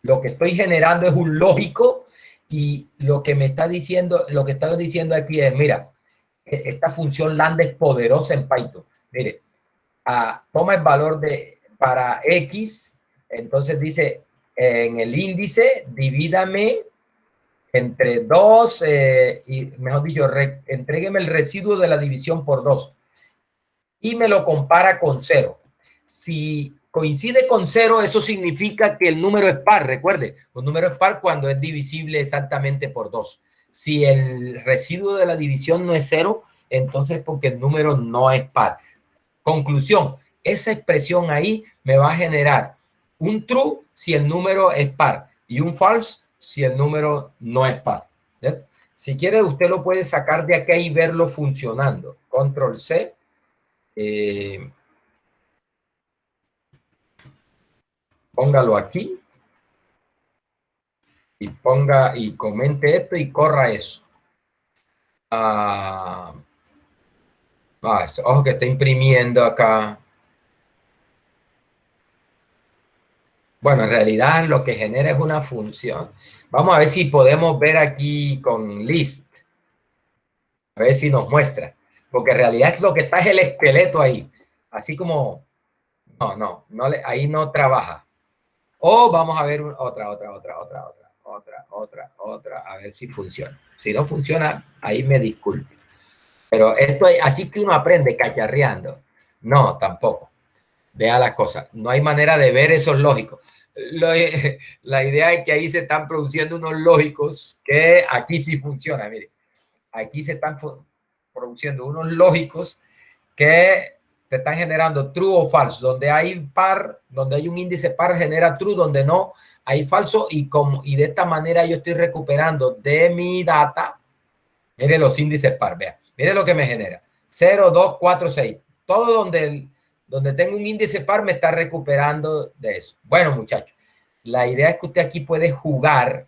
lo que estoy generando es un lógico, y lo que me está diciendo, lo que estoy diciendo aquí es, mira, esta función lambda es poderosa en Python. Mire, toma el valor para X, entonces dice, en el índice, divídame entre 2, y mejor dicho, entrégueme el residuo de la división por 2. Y me lo compara con 0. Si coincide con 0, eso significa que el número es par. Recuerde, un número es par cuando es divisible exactamente por 2. Si el residuo de la división no es 0, entonces porque el número no es par. Conclusión, esa expresión ahí me va a generar un true si el número es par y un false si el número no es par. ¿Ya? Si quiere, usted lo puede sacar de acá y verlo funcionando. Control C. Póngalo aquí y comente esto y corra eso. Ojo que está imprimiendo acá. Bueno, en realidad lo que genera es una función. Vamos a ver si podemos ver aquí con list. A ver si nos muestra. Porque en realidad lo que está es el esqueleto ahí. Así como... No, ahí no trabaja. O vamos a ver otra. A ver si funciona. Si no funciona, ahí me disculpe. Pero esto es así que uno aprende cacharreando. No, tampoco. Vea las cosas. No hay manera de ver esos lógicos. La idea es que ahí se están produciendo unos lógicos que aquí sí funciona. Mire, aquí se están produciendo unos lógicos que te están generando true o false. Donde hay par, donde hay un índice par, genera true. Donde no, hay falso. Y de esta manera yo estoy recuperando de mi data. Mire los índices par, vea. Mire lo que me genera. 0, 2, 4, 6. Todo donde tengo un índice par me está recuperando de eso. Bueno, muchachos, la idea es que usted aquí puede jugar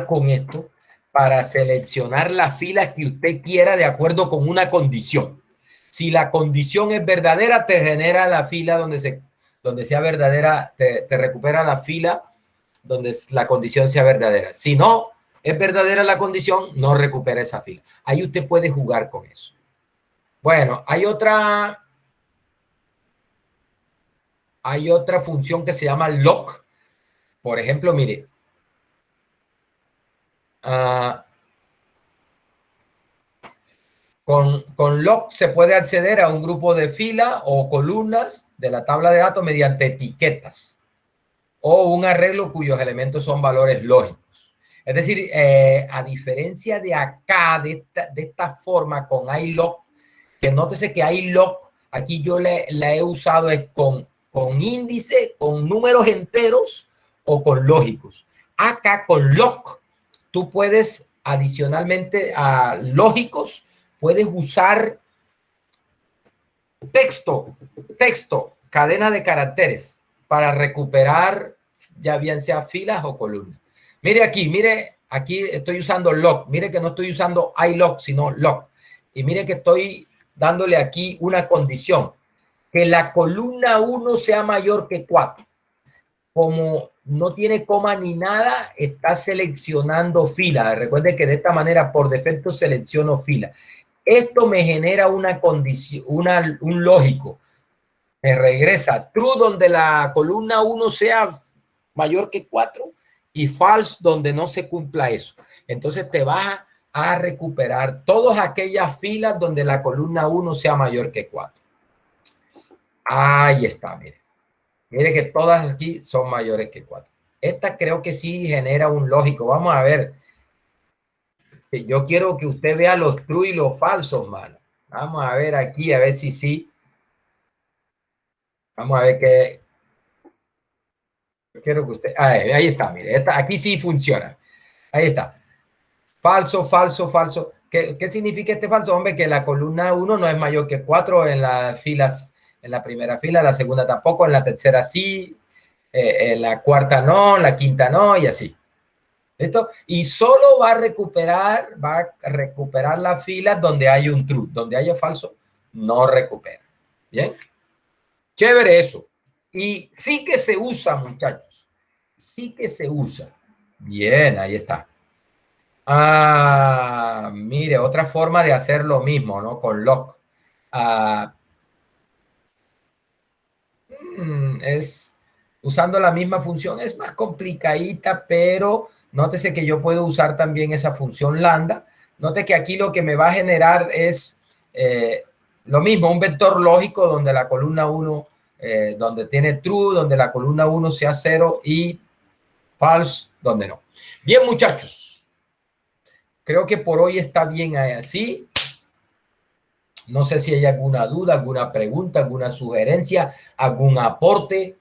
con esto para seleccionar la fila que usted quiera de acuerdo con una condición. Si la condición es verdadera, te genera la fila donde sea verdadera, te recupera la fila donde la condición sea verdadera. Si no es verdadera la condición, no recupera esa fila. Ahí usted puede jugar con eso. Bueno, hay otra función que se llama lock. Por ejemplo, mire, con lock se puede acceder a un grupo de filas o columnas de la tabla de datos mediante etiquetas o un arreglo cuyos elementos son valores lógicos. Es decir, a diferencia de acá, de esta forma con iLock, que nótese que iLock, aquí yo la he usado es con índice, con números enteros o con lógicos. Acá con lock, tú puedes adicionalmente a lógicos, puedes usar texto, cadena de caracteres para recuperar ya bien sea filas o columnas. Mire aquí estoy usando lock. Mire que no estoy usando iLock, sino lock. Y mire que estoy dándole aquí una condición, que la columna 1 sea mayor que 4. Como no tiene coma ni nada, está seleccionando fila. Recuerde que de esta manera por defecto selecciono fila. Esto me genera una condición, un lógico. Me regresa true donde la columna 1 sea mayor que 4 y false donde no se cumpla eso. Entonces te vas a recuperar todas aquellas filas donde la columna 1 sea mayor que 4. Ahí está, mire. Mire que todas aquí son mayores que 4. Esta creo que sí genera un lógico. Vamos a ver. Yo quiero que usted vea los true y los falsos, mano. Vamos a ver aquí, a ver si sí. Vamos a ver qué. Quiero que usted. Ahí está, mire. Aquí sí funciona. Ahí está. Falso, falso, falso. ¿Qué significa este falso? Hombre, que la columna 1 no es mayor que 4 en las filas. En la primera fila, la segunda tampoco, en la tercera sí, en la cuarta no, en la quinta no, y así. ¿Listo? Y solo va a recuperar las filas donde hay un true. Donde haya falso, no recupera. ¿Bien? Chévere eso. Y sí que se usa, muchachos. Sí que se usa. Bien, ahí está. Mire, otra forma de hacer lo mismo, ¿no? Con lock. Es usando la misma función, es más complicadita, pero nótese que yo puedo usar también esa función lambda. Note que aquí lo que me va a generar es lo mismo, un vector lógico donde la columna 1, donde tiene true, donde la columna 1 sea 0 y false, donde no. Bien, muchachos. Creo que por hoy está bien así. No sé si hay alguna duda, alguna pregunta, alguna sugerencia, algún aporte.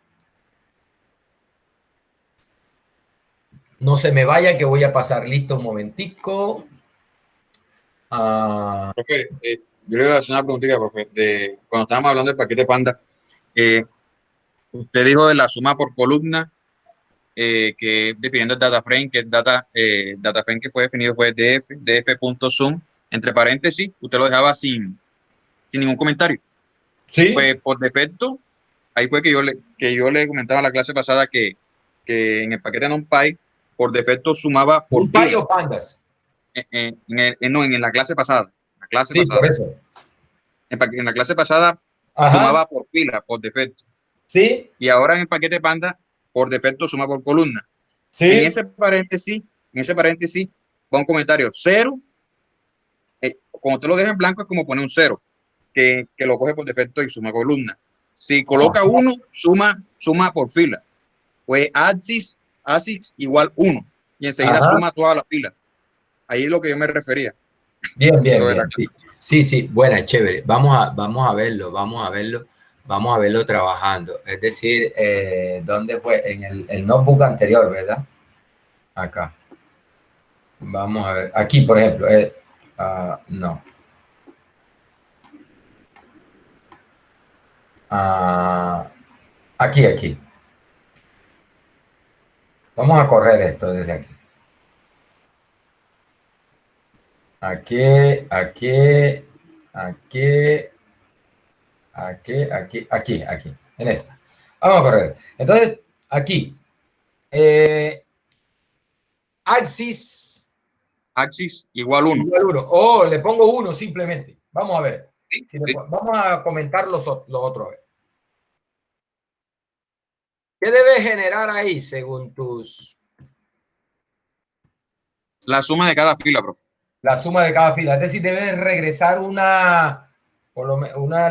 No se me vaya que voy a pasar listo un momentico. Profe, yo le voy a hacer una preguntita, profe. Cuando estábamos hablando del paquete Panda, usted dijo de la suma por columna, que definiendo el data frame, que el data frame que fue definido fue df.sum, entre paréntesis, usted lo dejaba sin ningún comentario. Sí. Pues por defecto, ahí fue que yo le comentaba en la clase pasada que en el paquete NumPy, por defecto sumaba por NumPy o pandas. No, en la clase pasada. Sí, por eso. En la clase pasada Ajá. sumaba por fila, por defecto. Sí. Y ahora en el paquete Panda, por defecto suma por columna. Sí. En ese paréntesis va un comentario 0. Cuando usted lo deja en blanco es como poner un 0, que lo coge por defecto y suma columna. Si coloca 1, suma por fila. Pues ASIC igual 1. Y enseguida suma toda la fila. Ahí es lo que yo me refería. Bien. Sí, buena, chévere. Vamos a verlo, vamos a verlo trabajando. Es decir, ¿dónde fue? En el notebook anterior, ¿verdad? Acá. Vamos a ver. Aquí, por ejemplo. No. Aquí. Vamos a correr esto desde aquí. Aquí, en esta. Vamos a correr. Entonces, aquí, Axis Axis igual 1. igual 1. O le pongo 1 simplemente. Vamos a ver. Sí, Si sí. vamos a comentar los otros. ¿Qué debe generar ahí según tus? La suma de cada fila, profe. La suma de cada fila. Es decir, debe regresar una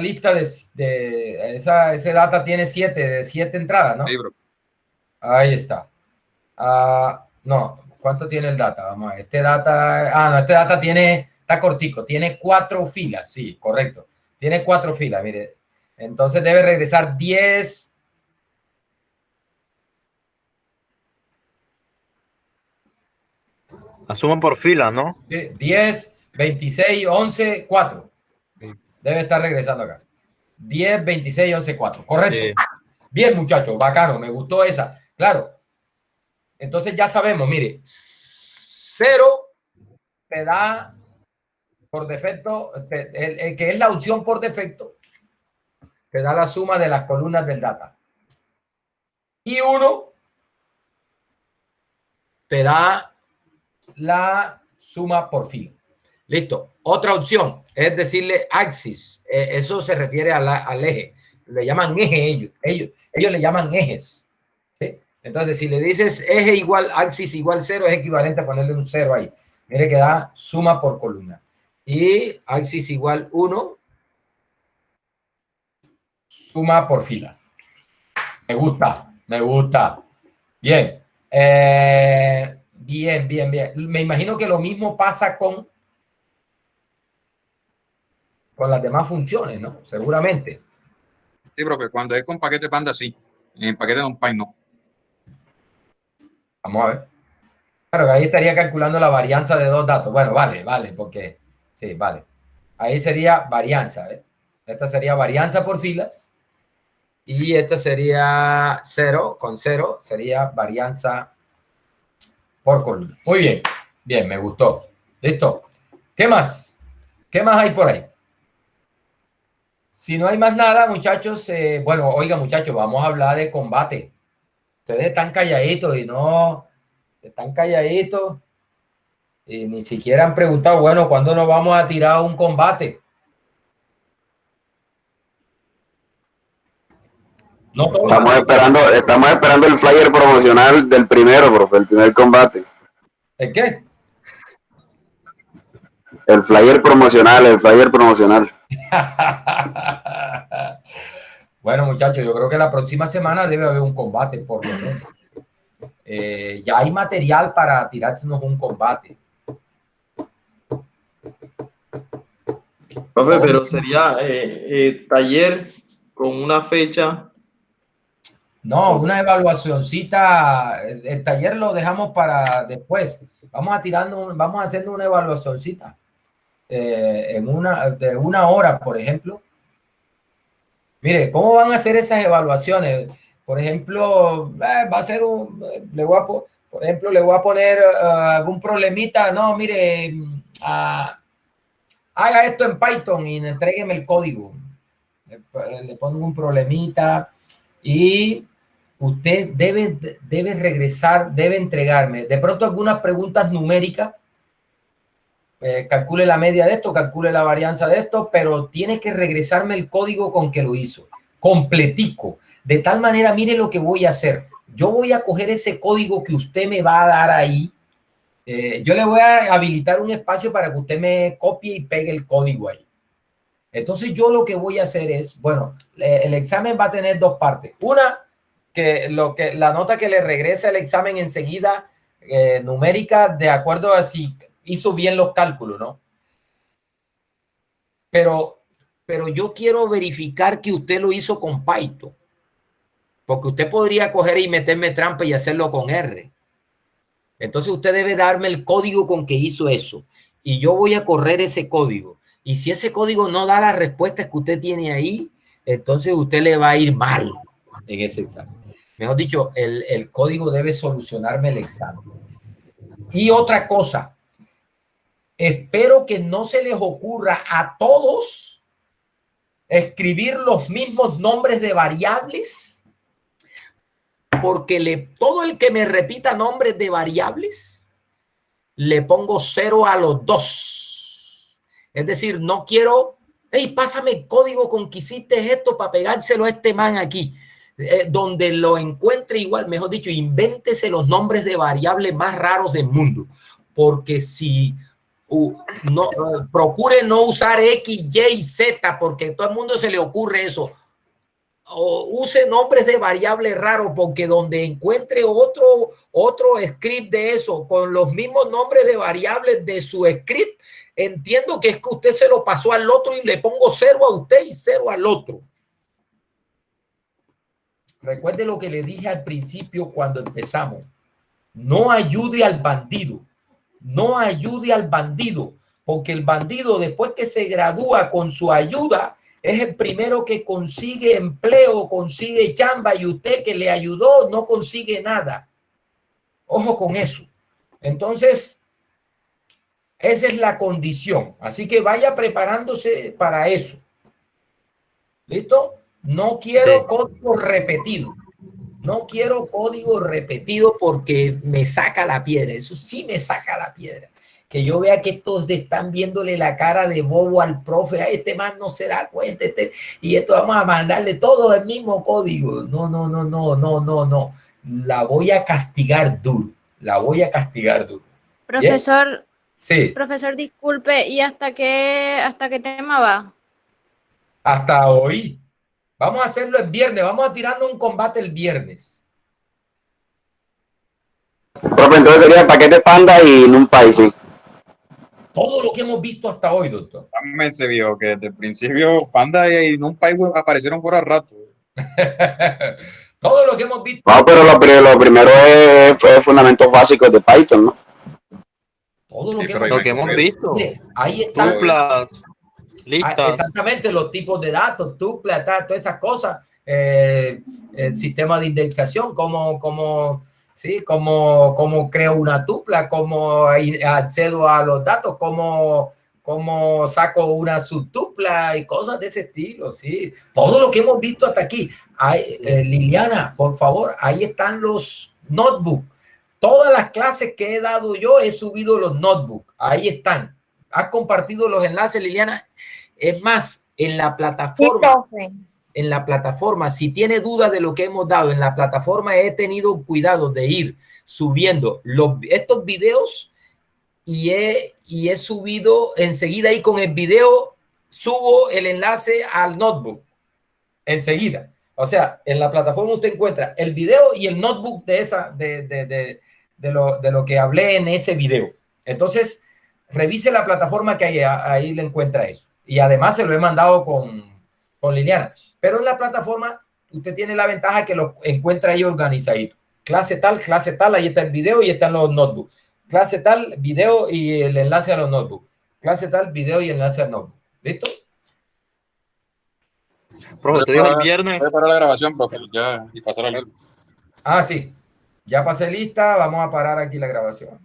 lista de ese data tiene 7 entradas, ¿no? Sí, profe. Ahí está. No, ¿cuánto tiene el data? Vamos a ver. Este data, no, este data está cortico, tiene 4 filas, sí, correcto. Tiene 4 filas, mire. Entonces debe regresar 10. Asuman por fila, ¿no? 10, 26, 11, 4. Debe estar regresando acá. 10, 26, 11, 4. Correcto. Sí. Bien, muchachos, bacano, me gustó esa. Claro. Entonces ya sabemos, mire, 0 te da por defecto, que es la opción por defecto, te da la suma de las columnas del data. Y 1 te da la suma por fila. Listo. Otra opción es decirle axis. Eso se refiere al eje. Le llaman eje ellos le llaman ejes. ¿Sí? Entonces, si le dices eje igual axis igual 0, es equivalente a ponerle un 0 ahí. Mire que da suma por columna. Y axis igual 1, suma por filas. Me gusta, me gusta. Bien. Bien. Me imagino que lo mismo pasa con las demás funciones, ¿no? Seguramente. Sí, profe. Cuando es con paquete Panda, sí. En el paquete NumPy, no. Vamos a ver. Claro, que ahí estaría calculando la varianza de 2 datos. Bueno, vale, porque sí, vale. Ahí sería varianza, ¿eh? Esta sería varianza por filas. Y esta sería 0, con 0 sería varianza por columna. Muy bien, bien, me gustó. ¿Listo? ¿Qué más? ¿Qué más hay por ahí? Si no hay más nada, muchachos, bueno, oiga, muchachos, vamos a hablar de combate. Ustedes están calladitos y no, están calladitos y ni siquiera han preguntado, bueno, ¿cuándo nos vamos a tirar un combate? No todos. Estamos esperando el flyer promocional del primero, profe, el primer combate. ¿El qué? El flyer promocional. Bueno, muchachos, yo creo que la próxima semana debe haber un combate, por lo menos. Ya hay material para tirarnos un combate. Profe, pero sería taller con una fecha. No, una evaluacioncita. El taller lo dejamos para después. Vamos haciendo una evaluacioncita de 1 hora, por ejemplo. Mire, ¿cómo van a hacer esas evaluaciones? Por ejemplo, va a ser por ejemplo, le voy a poner algún problemita. No, mire, haga esto en Python y entrégueme el código. Le pongo un problemita y usted debe regresar, debe entregarme de pronto algunas preguntas numéricas. Calcule la media de esto, calcule la varianza de esto, pero tiene que regresarme el código con que lo hizo, completico. De tal manera, mire lo que voy a hacer. Yo voy a coger ese código que usted me va a dar ahí. Yo le voy a habilitar un espacio para que usted me copie y pegue el código ahí. Entonces yo lo que voy a hacer es, bueno, el examen va a tener 2 partes. Una, la nota que le regresa el examen enseguida, numérica, de acuerdo a si hizo bien los cálculos, ¿no? Pero yo quiero verificar que usted lo hizo con Python. Porque usted podría coger y meterme trampa y hacerlo con R. Entonces usted debe darme el código con que hizo eso. Y yo voy a correr ese código. Y si ese código no da las respuestas que usted tiene ahí, entonces usted le va a ir mal en ese examen. Mejor dicho, el código debe solucionarme el examen. Y otra cosa, espero que no se les ocurra a todos escribir los mismos nombres de variables, porque todo el que me repita nombres de variables, le pongo 0 a los dos. Es decir, no quiero, hey, pásame el código con que hiciste esto para pegárselo a este man aquí. Donde lo encuentre igual, mejor dicho, invéntese los nombres de variables más raros del mundo. Porque si procure no usar X, Y, Z, porque a todo el mundo se le ocurre eso. O use nombres de variables raros, porque donde encuentre otro script de eso con los mismos nombres de variables de su script, entiendo que es que usted se lo pasó al otro y le pongo 0 a usted y 0 al otro. Recuerde lo que le dije al principio cuando empezamos. No ayude al bandido. No ayude al bandido, porque el bandido, después que se gradúa con su ayuda, es el primero que consigue empleo, consigue chamba, y usted que le ayudó no consigue nada. Ojo con eso. Entonces, esa es la condición. Así que vaya preparándose para eso. ¿Listo? No quiero código repetido. No quiero código repetido porque me saca la piedra. Eso sí me saca la piedra. Que yo vea que estos están viéndole la cara de bobo al profe. Ay, este man no se da cuenta. Y esto vamos a mandarle todo el mismo código. No. La voy a castigar duro. La voy a castigar duro. Profesor, ¿bien? Sí. Profesor, disculpe, ¿y hasta qué tema va? Hasta hoy. Vamos a hacerlo el viernes. Vamos a tirarnos un combate el viernes. Profe, entonces sería el paquete Panda y NumPy, sí. Todo lo que hemos visto hasta hoy, doctor. También se vio que desde el principio Panda y NumPy aparecieron fuera rato. Todo lo que hemos visto. No, pero lo primero es fundamentos básicos de Python, ¿no? Todo lo que hemos visto. Ahí está. Tuplas, listas. Exactamente, los tipos de datos, tuplas, todas esas cosas. El sistema de indexación, cómo creo una tupla, cómo accedo a los datos, cómo saco una subtupla y cosas de ese estilo, sí. Todo lo que hemos visto hasta aquí. Liliana, por favor, ahí están los notebooks. Todas las clases que he dado yo he subido los notebooks. Ahí están. ¿Has compartido los enlaces, Liliana? Es más, en la plataforma. Sí, en la plataforma, si tiene dudas de lo que hemos dado, en la plataforma he tenido cuidado de ir subiendo estos videos y he subido enseguida ahí con el video, subo el enlace al notebook enseguida. O sea, en la plataforma usted encuentra el video y el notebook de lo que hablé en ese video. Entonces, revise la plataforma que ahí le encuentra eso. Y además se lo he mandado con Liliana. Pero en la plataforma usted tiene la ventaja que lo encuentra ahí organizadito. Clase tal, ahí está el video y están los notebooks. Clase tal, video y el enlace a los notebooks. Clase tal, video y enlace al notebook. ¿Listo? Profe, te digo el viernes. Voy a parar la grabación, profe, ya, y pasar a leer. Ah, sí. Ya pasé lista. Vamos a parar aquí la grabación.